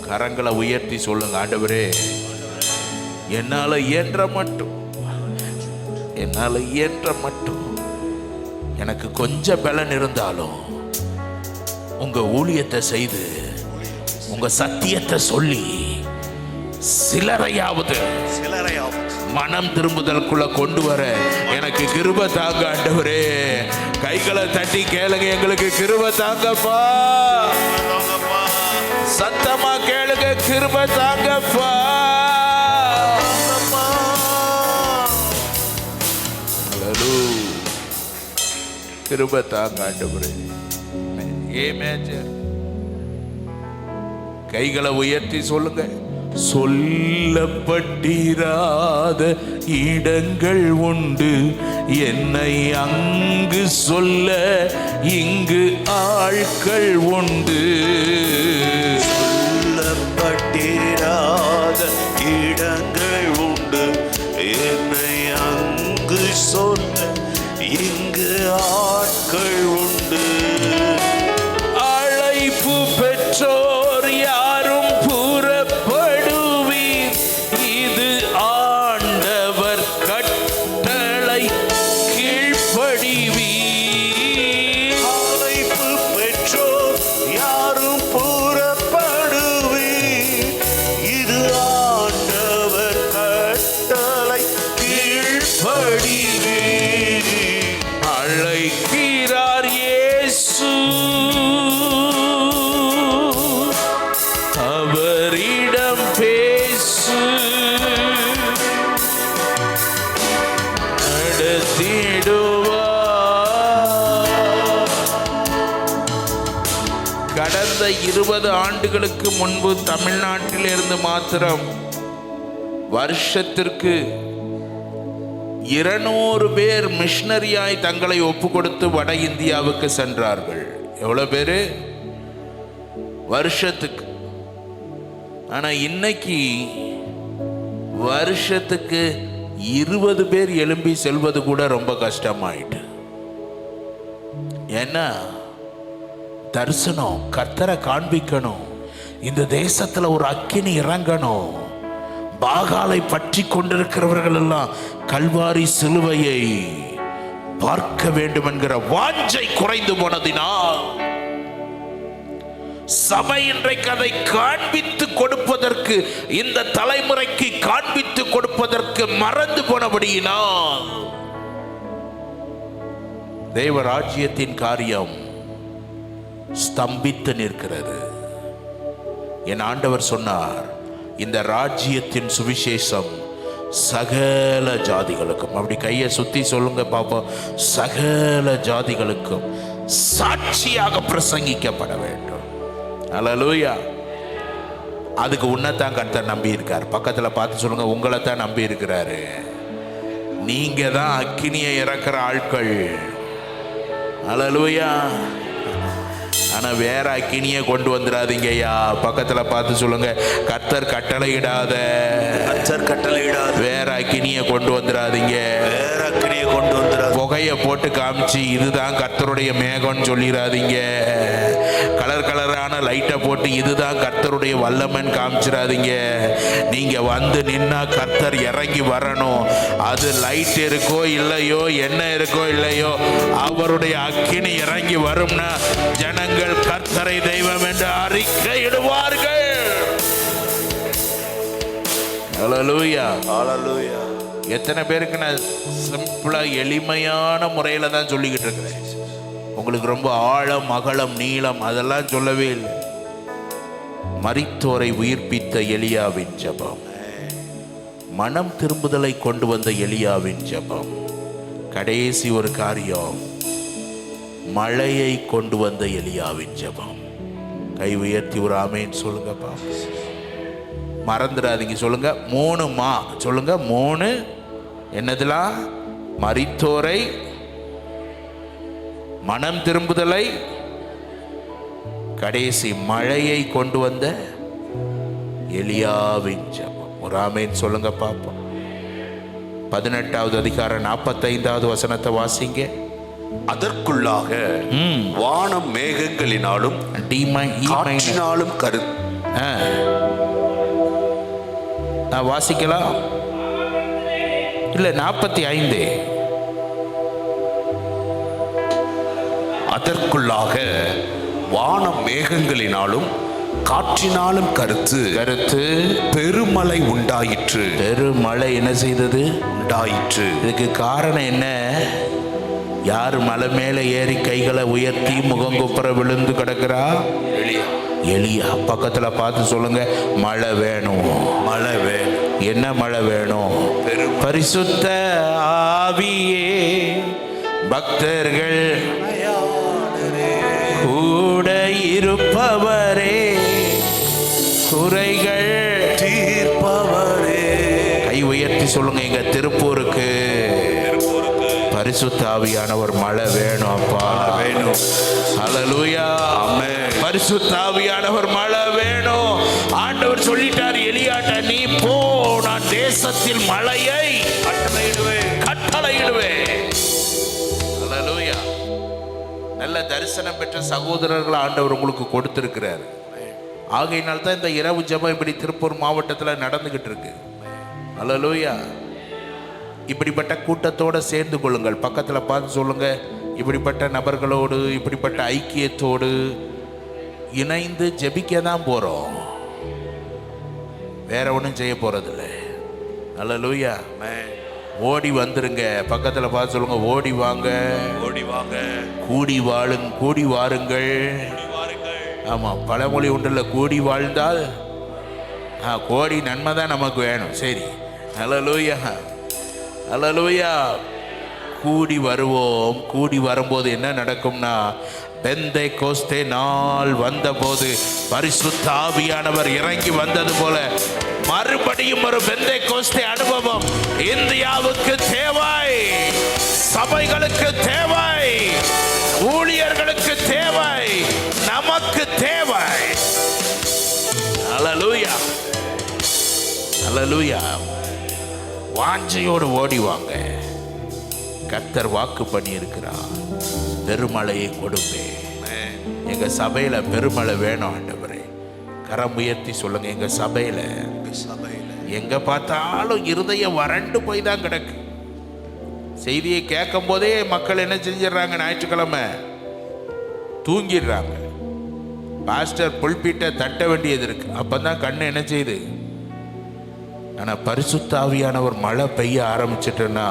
கரங்களை உயர்த்தி சொல்லுங்க, ஆண்டவரே என்னால இயன்ற மட்டும், என்னால இயன்ற மட்டும் எனக்கு கொஞ்சம் பலன் இருந்தாலும் உங்க ஊழியத்தை செய்து உங்க சத்தியத்தை சொல்லி சிலரையாவது மனம் திரும்புதலுக்குள்ள கொண்டு வர எனக்கு கிருபை தாங்க ஆண்டவரே. கைகளை தட்டி கேளுங்க, எங்களுக்கு கிருபை தாங்கப்பா. சத்தமா கேளுங்க, கிருபை தாங்கப்பா. கிருபை தாங்க ஆண்டவரே. கைகளை உயர்த்தி சொல்லுங்க. சொல்லப்பட்டிராத இடங்கள் உண்டு, என்னை அங்கு சொல்ல இங்கு ஆட்கள் உண்டு. சொல்லப்பட்டிராத இடங்கள் உண்டு, என்னை அங்கு சொல்ல இங்கு ஆட்கள் உண்டு. அழைப்பு பெற்றோர் யாரும் புறப்படுவீர், இது ஆண்டவர் கட்டளை கீழ்ப்படிவீர். அழைப்பு பெற்றோர் யாரும் புறப்படுவீர், இது ஆண்டவர் கட்டளை கீழ்ப்படிவீர். அழைக்கிறார் இயேசு, அவரிடம் பேசு, நடத்திடுவார். கடந்த 20 ஆண்டுகளுக்கு முன்பு தமிழ்நாட்டில் இருந்து மாத்திரம் வருஷத்திற்கு 200 பேர் மிஷனரியாய் தங்களை ஒப்பு கொடுத்து வட இந்தியாவுக்கு சென்றார்கள். எவ்வளவு பேரு வருஷத்துக்கு? ஆனா இன்னைக்கு வருஷத்துக்கு 20 பேர் எழும்பி செல்வது கூட ரொம்ப கஷ்டமாயிட்டு. ஏன்னா தரிசனம், கர்த்தரை காண்பிக்கணும், இந்த தேசத்துல ஒரு அக்கினி இறங்கணும். பாகாலை பற்றி கொண்டிருக்கிறவர்கள் எல்லாம் கல்வாரி சிலுவையை பார்க்க வேண்டும் என்கிற வாஞ்சை குறைந்து போனதினால் சபை இன்றைக்கு அதை காண்பித்து கொடுப்பதற்கு, இந்த தலைமுறைக்கு காண்பித்து கொடுப்பதற்கு மறந்து போனபடியினால் தேவ ராஜ்யத்தின் காரியம் ஸ்தம்பித்து நிற்கிறது. என் ஆண்டவர் சொன்னார், இந்த ராஜ்யத்தின் சுவிசேஷம் சகல ஜாதிகளுக்கும், அப்படி கையை சுத்தி சொல்லுங்க பாப்போம், சகல ஜாதிகளுக்கும் சாட்சியாக பிரசங்கிக்கப்பட வேண்டும். அல்லேலூயா. அதுக்கு உன்னைத்தான் கர்த்தர் நம்பி இருக்கார். பக்கத்துல பார்த்து சொல்லுங்க, உங்களை தான் நம்பி இருக்கிறாரு. நீங்க தான் அக்கினியை இறக்குற ஆட்கள். அல்லேலூயா. ஆனா வேற அக்கினியை கொண்டு வந்துடாதீங்க ஐயா. பக்கத்துல பார்த்து சொல்லுங்க, கர்த்தர் கட்டளையிடாத, கர்த்தர் கட்டளையிடாத வேற அக்கினியை கொண்டு வந்துடாதீங்க. வேற அக்கினியை கொண்டு வந்துடாத. புகையை போட்டு காமிச்சு இதுதான் கர்த்தருடைய மேகம்னு சொல்லிடாதீங்க. கலர் கலரான லைட்டை போட்டு இதுதான் கர்த்தருடைய வல்லமன் காமிச்சிடாதீங்க. நீங்க வந்து நின்னா கர்த்தர் இறங்கி வரணும். அது லைட் இருக்கோ இல்லையோ, என்ன இருக்கோ இல்லையோ, அவருடைய அக்கினி இறங்கி வரும்னா ஜனங்கள் கர்த்தரை தெய்வம் என்று அறிக்கையிடுவார்கள். ஹல்லேலூயா. ஹல்லேலூயா. எத்தனை பேருக்கு நான் சிம்பிளா எளிமையான முறையில தான் சொல்லிக்கிட்டு இருக்கிறேன். உங்களுக்கு ரொம்ப ஆழம் அகலம் நீளம் அதெல்லாம் சொல்லவே இல்லை. மரித்தோரை உயிர்ப்பித்த எலியாவின் ஜெபம், மனம் திரும்புதலை கொண்டு வந்த எலியாவின் ஜெபம், கடைசி ஒரு காரியம் மழையை கொண்டு வந்த எலியாவின் ஜெபம். கை உயர்த்தி ஒரு ஆமேன் சொல்லுங்கப்பா. மறந்துடாதீங்க, சொல்லுங்க 3 சொல்லுங்க 3 என்னதுலாம்? மரித்தோரை, மனம் திரும்புதலை, கடைசி மழையை கொண்டு வந்த எலியாவின் ஜெபம். ஒரு ஆமேன் சொல்லுங்க பாப்போம். 18வது அதிகாரம் 45வது வசனத்தை வாசிங்க. அதற்குள்ளாக வானம் மேகங்களினாலும் காற்றினாலும் வாசிக்கலாம். இல்ல 45. அதற்குள்ளாக வானம் மேகங்களினாலும் காற்றினாலும் கருத்து பெருமழை உண்டாயிற்று. பெருமழை என்ன செய்தது? உண்டாயிற்று. இதுக்கு காரணம் என்ன? யார் மலை மேலே ஏறி கைகளை உயர்த்தி முகங்குப்புற விழுந்து கிடக்கிறா? எலியா. பக்கத்துல பார்த்து சொல்லுங்க, மழை வேணும். மழை வேணும். என்ன மழை வேணும்? பரிசுத்த ஆவியே, பக்தர்கள் கூட இருப்பவரே, குறைகள் தீர்ப்பவரே. கை உயர்த்தி சொல்லுங்க, எங்க திருப்பூருக்கு பரிசுத்த ஆவியானவர் மழை வேணும் அப்பா, வேணும். ஹல்லேலூயா, ஆமென். பரிசுத்த ஆவியானவர் மழை வேணும். ஆண்டவர் சொல்லிட்டார் எலியாட்ட, நீ போ, நான் தேசத்தில் மழையை கட்டளையிடுவேன். ஹல்லேலூயா. நல்ல தரிசனம் பெற்ற சகோதரர்கள் ஆண்டவர் உங்களுக்கு கொடுத்திருக்கிறார். ஆகையினால் தான் இந்த இரவு ஜெபம் இப்படி திருப்பூர் மாவட்டத்தில் நடந்துகிட்டு இருக்கு. ஹல்லேலூயா. இப்படிப்பட்ட கூட்டத்தோடு சேர்ந்து கொள்ளுங்கள். பக்கத்தில் பார்த்து சொல்லுங்க, இப்படிப்பட்ட நபர்களோடு இப்படிப்பட்ட ஐக்கியத்தோடு இணைந்து ஜெபிக்க தான் போகிறோம், வேற ஒன்றும் செய்ய போகிறதில்ல. ஹல்லேலூயா. ஓடி வந்துருங்க. பக்கத்தில் பார்த்து சொல்லுங்க, ஓடி வாங்க, ஓடி வாங்க, கூடி கூடி வாருங்கள். ஆமாம், பழமொழி ஒன்றில் கூடி வாழ்ந்தால் கோடி நன்மை தான் நமக்கு வேணும். சரி, ஹல்லேலூயா, ஹல்லேலூயா. கூடி வருவோம். கூடி வரும்போது என்ன நடக்கும்னா, பெந்தேகோஸ்தே நாள் வந்தபோது பரிசுத்த ஆவியானவர் இறங்கி வந்தது போல மறுபடியும் ஒரு பெந்தேகோஸ்தே அனுபவம் இந்தியாவுக்கு தேவை, சபைகளுக்கு தேவை, ஊழியர்களுக்கு தேவை, நமக்கு தேவை. ஹல்லேலூயா, ஹல்லேலூயா. வாஞ்சையோடு ஓடிவாங்க. கர்த்தர் வாக்கு பண்ணி இருக்கிறார், பெருமழையை கொடுப்பே. எங்க சபையில பெருமழை வேணும் ஆண்டவரே. கரம் உயர்த்தி சொல்லுங்க, எங்க சபையில எங்க பார்த்தாலும் இருதயம் வறண்டு போய் தான் கிடக்கு. செய்தியை கேட்கும் போதே மக்கள் என்ன செஞ்சிடறாங்க, ஞாயிற்றுக்கிழமை தூங்கிடுறாங்க. பாஸ்டர் புல்பீட்டை தட்ட வேண்டியது இருக்கு, அப்பதான் கண்ணு என்ன செய்யுது. ஆனா பரிசுத்த ஆவியானவர் மழை பெய்ய ஆரம்பிச்சிட்டுன்னா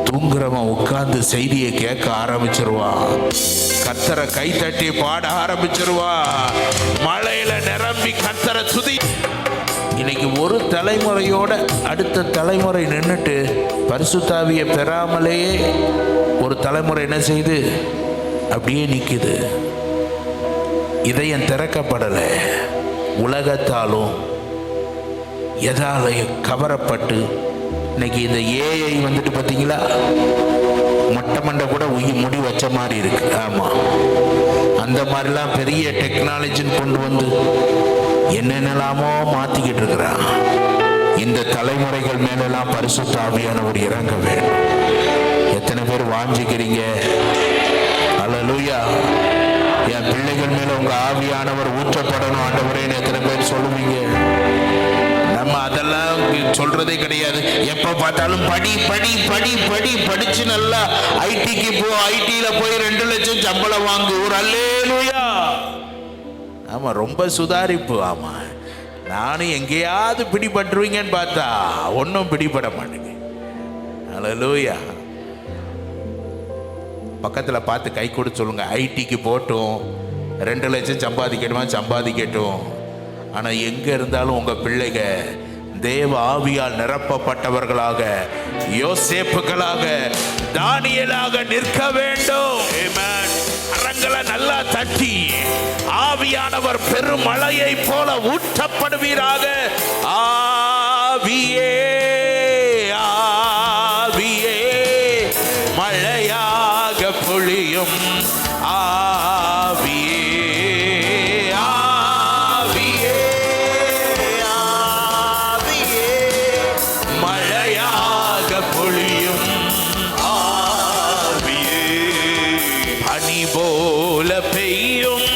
தூங்குறவன் உட்கார்ந்து செய்தியை கேட்க ஆரம்பிச்சிருவான். கர்த்தரை கை தட்டி பாட ஆரம்பிச்சிருவான். மழையில நிரம்பி கர்த்தரை துதி. இன்னைக்கு ஒரு தலைமுறையோட அடுத்த தலைமுறை நின்றுட்டு பரிசுத்த ஆவியை பெறாமலேயே ஒரு தலைமுறை என்ன செய்து அப்படியே நிக்குது. இதயம் திறக்கப்படலை. உலகத்தாலும் எதாலையும் கவரப்பட்டு இன்னைக்கு இந்த ஏஐ வந்துட்டு பார்த்தீங்களா, மொட்டை மண்டை கூட முடி வச்ச மாதிரி இருக்கு. ஆமாம், அந்த மாதிரிலாம் பெரிய டெக்னாலஜின்னு கொண்டு வந்து என்னென்னலாமோ மாற்றிக்கிட்டு இருக்கிறான். இந்த தலைமுறைகள் மேலெல்லாம் பரிசுத்த ஆவியானவர் இறங்க வேண்டும். எத்தனை பேர் வாஞ்சிக்கிறீங்க? ஹல்லேலூயா. என் பிள்ளைகள் மேல உங்க ஆவியானவர் ஊற்றப்படணும் ஆண்டவரேன்னு எத்தனை பேர் சொல்லுவீங்க? நம்ம அதெல்லாம் சொல்றதே கிடையாது. எப்ப பார்த்தாலும் படி படி படி படி படிச்சு நல்லா ஐடிக்கு போ, ஐடியில போய் 2 லட்சம் சம்பளம் வாங்கு. ஒரு அல்லேலூயா. ஆமா, ரொம்ப சுதாரிப்பு. ஆமா, நானும் எங்கேயாவது பிடிபட்டுருவீங்கன்னு பார்த்தா ஒன்றும் பிடிபட மாட்டேங்க. அல்லேலூயா. பக்கத்தில் பார்த்து கை கொடுத்து சொல்லுங்க, ஐடிக்கு போட்டும் 2 லட்சம் சம்பாதிக்கட்டும். ஆனால் எங்கே இருந்தாலும் உங்கள் பிள்ளைக தேவ ஆவியால் நிரப்பப்பட்டவர்களாக, யோசேப்புகளாக, தானியேலாக நிற்க வேண்டும். கரங்களை நல்லா தட்டி ஆவியானவர் பெருமழையை போல ஊற்றப்படுவீராக. ஆவியே ஆவியே மழையாக பொழியும். ஆவியே ஆவியே ஆவியே மழையாக பொழியும். ஆவியே பனி போல பெய்யும்.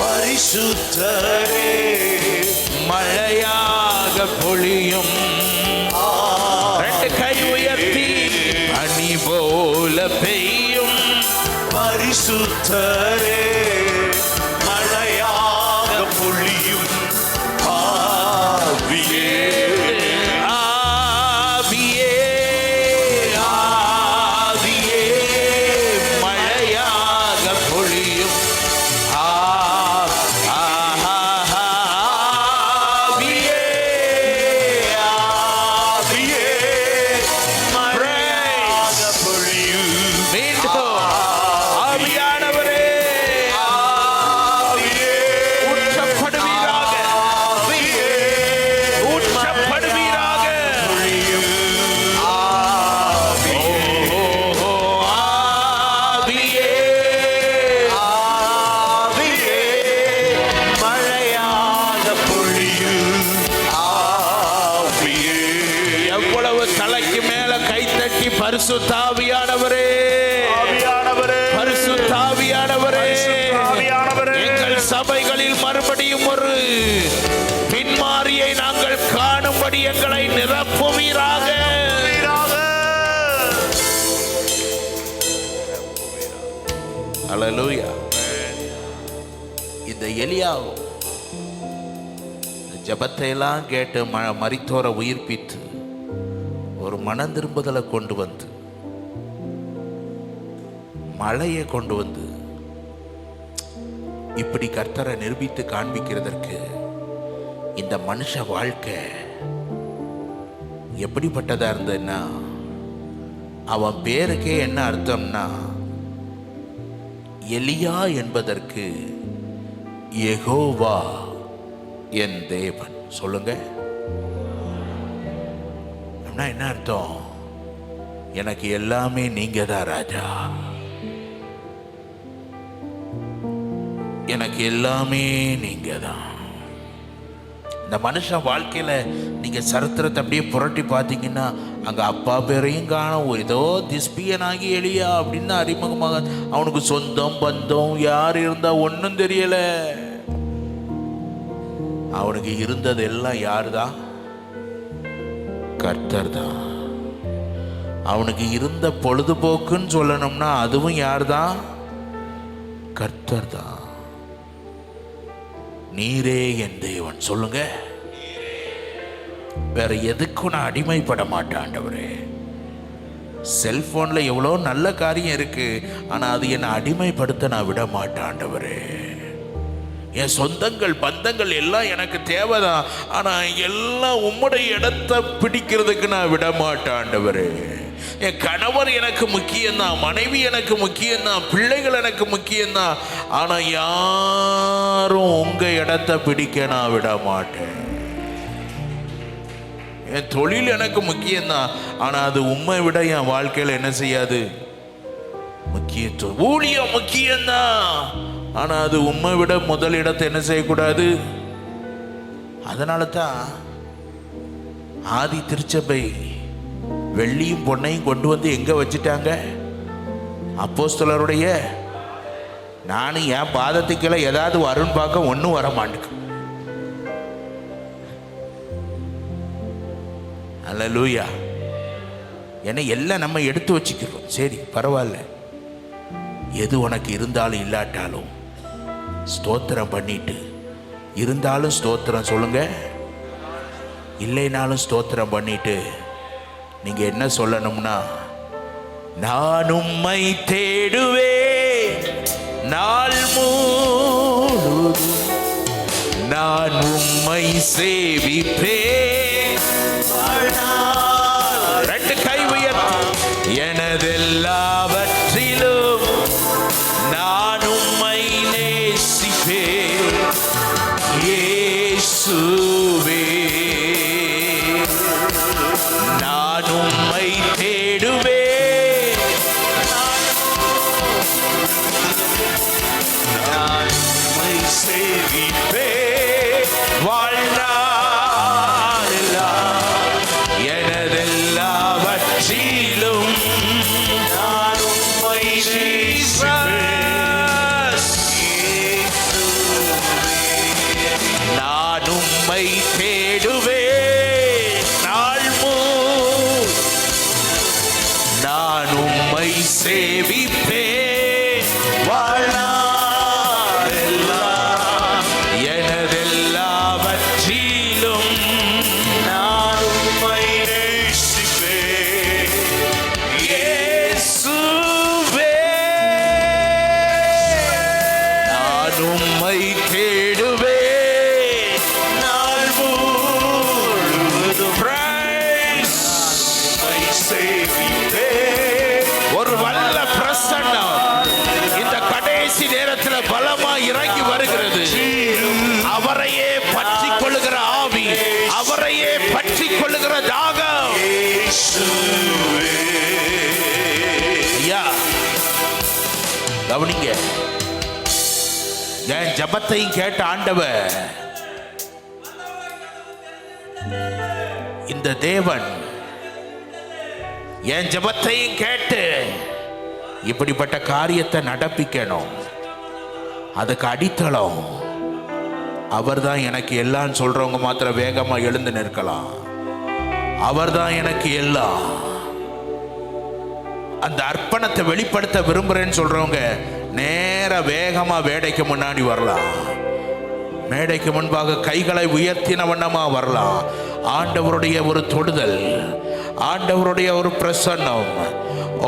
பரிசுத்தரே மழையாக பொழியும். 2 கை உயர்த்தி பனி போல பெய்யும். பரிசுத்தரே மழையாக பொழியும். ஆவியே ஆவியே ஆவியே மழையாக பொழியும். ஆவியே ஆவியே மழையாக பொழியும். மீண்டும் ஆவியானவரே ஆவியே ஊற்றப்படுவீராக. ஆவியே ஊற்றப்படுவீராக. ஓ ஆவியே ஆவியே மழையாக பொழியும். ஆவியே எவ்வளவு தலைக்கு மேல கைத்தட்டி பரிசுத்த ஆவியானவரே, ஆவியானவரே பரிசுத்த ஆவியானவரே, ஆவியானவரே எங்கள் சபைகளில் மறுபடியும் ஒரு பின்மாரியை நாங்கள் காணும்படி எங்களை நிரப்புவீராக. அல்லேலூயா. இந்த எலியா ஜபத்தை எல்லாம் கேட்டு மரித்தோரை உயிர்ப்பித்து ஒரு மனம் திரும்புதலை கொண்டு வந்து, மழையை கொண்டு வந்து இப்படி கர்த்தரை நிரூபித்து காண்பிக்கிறதற்கு இந்த மனுஷ வாழ்க்கை எப்படிப்பட்டதா இருந்ததுன்னா, அவன் பேருக்கே என்ன அர்த்தம்னா, எலியா என்பதற்கு யெகோவா என் தேவன். சொல்லுங்க, அப்படின்னா என்ன அர்த்தம்? எனக்கு எல்லாமே நீங்க தான் ராஜா, எனக்கு எல்லாமே நீங்க தான். இந்த மனுஷன் வாழ்க்கையில நீங்க சரித்திரத்தை அப்படியே புரட்டி பார்த்தீங்கன்னா, அங்க அப்பா பேரையும் காணும், ஏதோ திஸ்பியனாகி எலியா அப்படின்னு அறிமுகமாக, அவனுக்கு சொந்தம் பந்தம் யார் இருந்தா ஒன்றும் தெரியல. அவனுக்கு இருந்தது எல்லாம் யார் தான்? கர்த்தர் தான். அவனுக்கு இருந்த பொழுதுபோக்குன்னு சொல்லணும்னா அதுவும் யார் தான்? கர்த்தர் தான். நீரே என் தேவன். சொல்லுங்க, வேற எதுக்கும் நான் அடிமைப்பட மாட்டேன் ஆண்டவரே. செல்போன்ல எவ்வளோ நல்ல காரியம் இருக்கு, ஆனா அது என்னை அடிமைப்படுத்த நான் விட மாட்டேன் ஆண்டவரே. என் சொந்தங்கள் பந்தங்கள் எல்லாம் எனக்கு தேவைதான், ஆனா எல்லாம் உம்முடைய இடத்தை பிடிக்கிறதுக்கு நான் விட மாட்டேன் ஆண்டவரே. என் கணவர் எனக்கு முக்கியம்தான், மனைவி எனக்கு முக்கியம்தான், பிள்ளைகள் எனக்கு முக்கியம்தான், ஆனா யாரும் உங்க இடத்தை பிடிக்க நான் விட மாட்டேன். என் தொழில் எனக்கு முக்கியம்தான், ஆனா அது உண்மை விட என் வாழ்க்கையில என்ன செய்யாது? முக்கியத்துவம். ஊழியம் முக்கியம்தான், ஆனா அது உண்மை விட முதல் இடத்தை என்ன செய்யக்கூடாது. அதனால தான் ஆதி திருச்சபை வெள்ளியும் பொன்னையும் கொண்டு வந்து எங்க வச்சுட்டாங்க? அப்போஸ்தலருடைய. நானும் என் பாதத்துக்குள்ள ஏதாவது வரும்னு பார்க்க ஒன்றும் வர மாட்டேங்க. அல்லேலூயா. ஏன்னா எல்லாம் நம்ம எடுத்து வச்சுக்கிறோம். சரி, பரவாயில்ல. எது உனக்கு இருந்தாலும் இல்லாட்டாலும் ஸ்தோத்திரம் பண்ணிட்டு, இருந்தாலும் ஸ்தோத்திரம் சொல்லுங்க, இல்லைனாலும் ஸ்தோத்திரம் பண்ணிட்டு நீங்க என்ன சொல்லணும்னா, நான் உம்மை தேடுவேன் நாள் முழுதும், நான் உம்மை சேவிப்பேன். ரெண்டு கை உயர்த்தி எனதெல்லாவற்றிலும் நான் உம்மை நேசிப்பேன் இயேசுவே. நான் உம்மை தேடுவேன், நான் உம்மை சேவிப்பேன் வாழ்நாளெல்லாம். எனதெல்லாவற்றிலும் நான் உம்மை நேசிப்பேன். நான் உம்மை தேடுவேன் நாள் முழுதும், நான் உம்மை சேவிப்பேன் வாழ்நாளெல்லாம். எனதெல்லாவற்றிலும் நான் உம்மை நேசிப்பேன் இயேசுவே. நான் உம்மை தேடுவேன் நாள் முழுவதும். Praise. ஒரு வல்ல பிரசன்னம் இந்த கடைசி நேரத்தில் பலமா இறங்கி வருகிறது. அவரையே பற்றி கொள்ளுகிற ஆவி, அவரையே பற்றி கொள்ளுகிற தாகம். ஐயா கவனிங்க, என் ஜபத்தையும் கேட்ட ஆண்டவர் இந்த தேவன் என் ஜபத்தையும் கேட்டு இப்படிப்பட்ட காரியத்தை நடப்பிக்கணும். அதுக்கு அடித்தளம் அவர்தான். எனக்கு எல்லாம் சொல்றவங்க மாத்திரம் வேகமா எழுந்து நிற்கலாம். அவர்தான் எனக்கு எல்லாம். அந்த அர்ப்பணத்தை வெளிப்படுத்த விரும்புறேன்னு சொல்றவங்க நேர வேகமா மேடைக்கு முன்னாடி வரலாம். மேடைக்கு முன்பாக கைகளை உயர்த்தின வண்ணமா வரலாம். ஆண்டவருடைய ஒரு தொடுதல், ஆண்டவருடைய ஒரு பிரசன்னம்.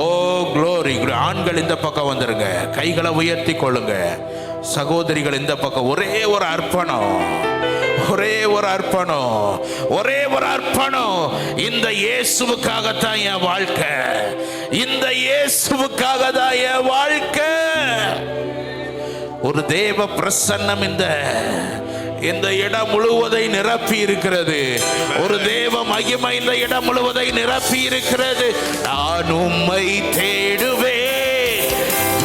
ஓ க்ளோரி. ஆண்கள் இந்த பக்கம் வந்துருங்க, கைகளை உயர்த்தி கொள்ளுங்க. சகோதரிகள் இந்த பக்கம். ஒரே ஒரு அர்ப்பணம், ஒரே ஒரு அர்ப்பணம், ஒரே ஒரு அர்ப்பணம். இந்த இயேசுவுக்காகத்தான் என் வாழ்க்கை, இந்த இயேசுவுக்காக தான் என் வாழ்க்கை. ஒரு தேவ பிரசன்னம் இந்த இடம் முழுவதை நிரப்பி இருக்கிறது. ஒரு தேவ மகிமை இந்த இடம் முழுவதை நிரப்பி இருக்கிறது. நான் உம்மை தேடுவேன்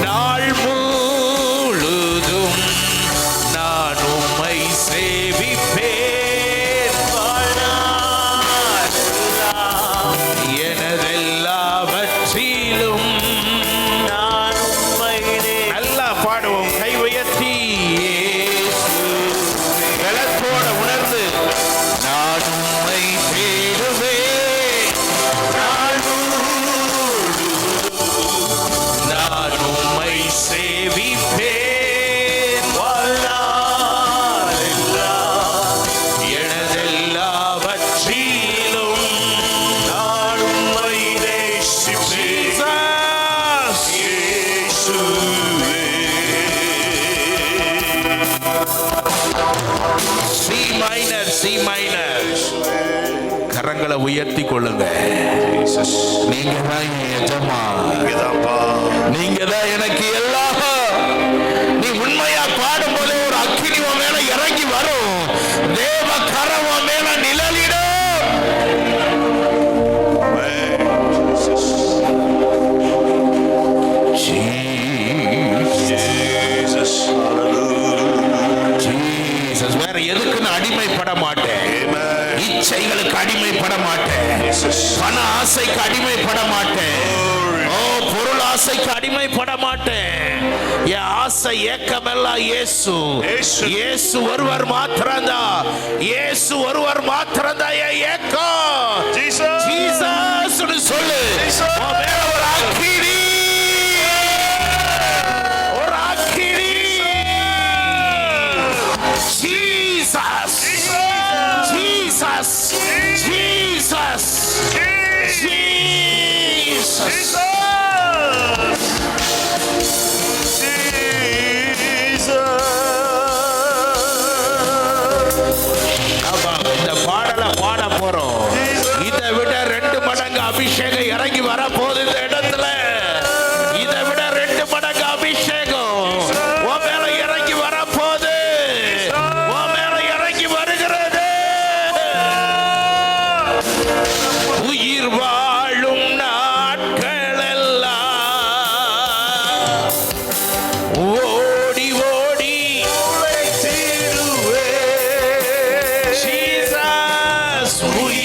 நாள் முழுதும், நான் உம்மை சேவிப்பேன் வாழ்நாளெல்லாம். எனதெல்லாவற்றிலும் நான் உம்மை. நல்லா பாடுவோம், கை உயர்த்தி பலத்தோட உணர்ந்து. நான் உம்மை தேடுவேன் நாள் முழுதும், நான் உம்மை சேவிப்பேன் வாழ்நாளெல்லாம். எனதெல்லாவற்றிலும் நான் உம்மை நேசிப்பேன் இயேசுவே. C minor, C minor. கரங்களை உயர்த்தி கொள்ளுங்க. நீங்க தான் என் எஜமான், நீங்க தான் எனக்கு எல்லாம். நீ உண்மையா பாடும் போது ஒரு அக்கினி உன் மேல இறங்கி வரும். தேவ கரம் உன் மேல நிழலிடும். Jesus. வேற எதுக்குன்னு அடிமைப்பட மாட்டேன். இச்சைகளுக்கு அடிமைப்பட மாட்டேன். பண ஆசைக்கு அடிமைப்பட மாட்டேன். ஓ பொருள் ஆசைக்கு அடிமைப்பட மாட்டேன். என் ஆசை ஏக்கமெல்லாம் இயேசு. இயேசு ஒருவர் மாத்திரம்தான், இயேசு ஒருவர் மாத்திரம்தான் என் ஏக்கம். ஜீசஸ் சொல்லு. உன் மேல ஒரு அக்கினி, ஒரு அக்கினி. Jesus, Jesus, Jesus, Jesus. இந்த பாடலை பாட போறோம். இதை விட 2 மடங்கு அபிஷேகம் இறங்கி வர போகுது இந்த இடத்துல. இதை விட 2 மடங்கு அபிஷேகம் உன் மேல இறங்கி வர போகுது. உன் மேல இறங்கி வருகிறது. உயிர் வாழும் நாட்கள் எல்லாம் ஓடி ஓடி உழைத்திடுவே. Jesus, உயிர்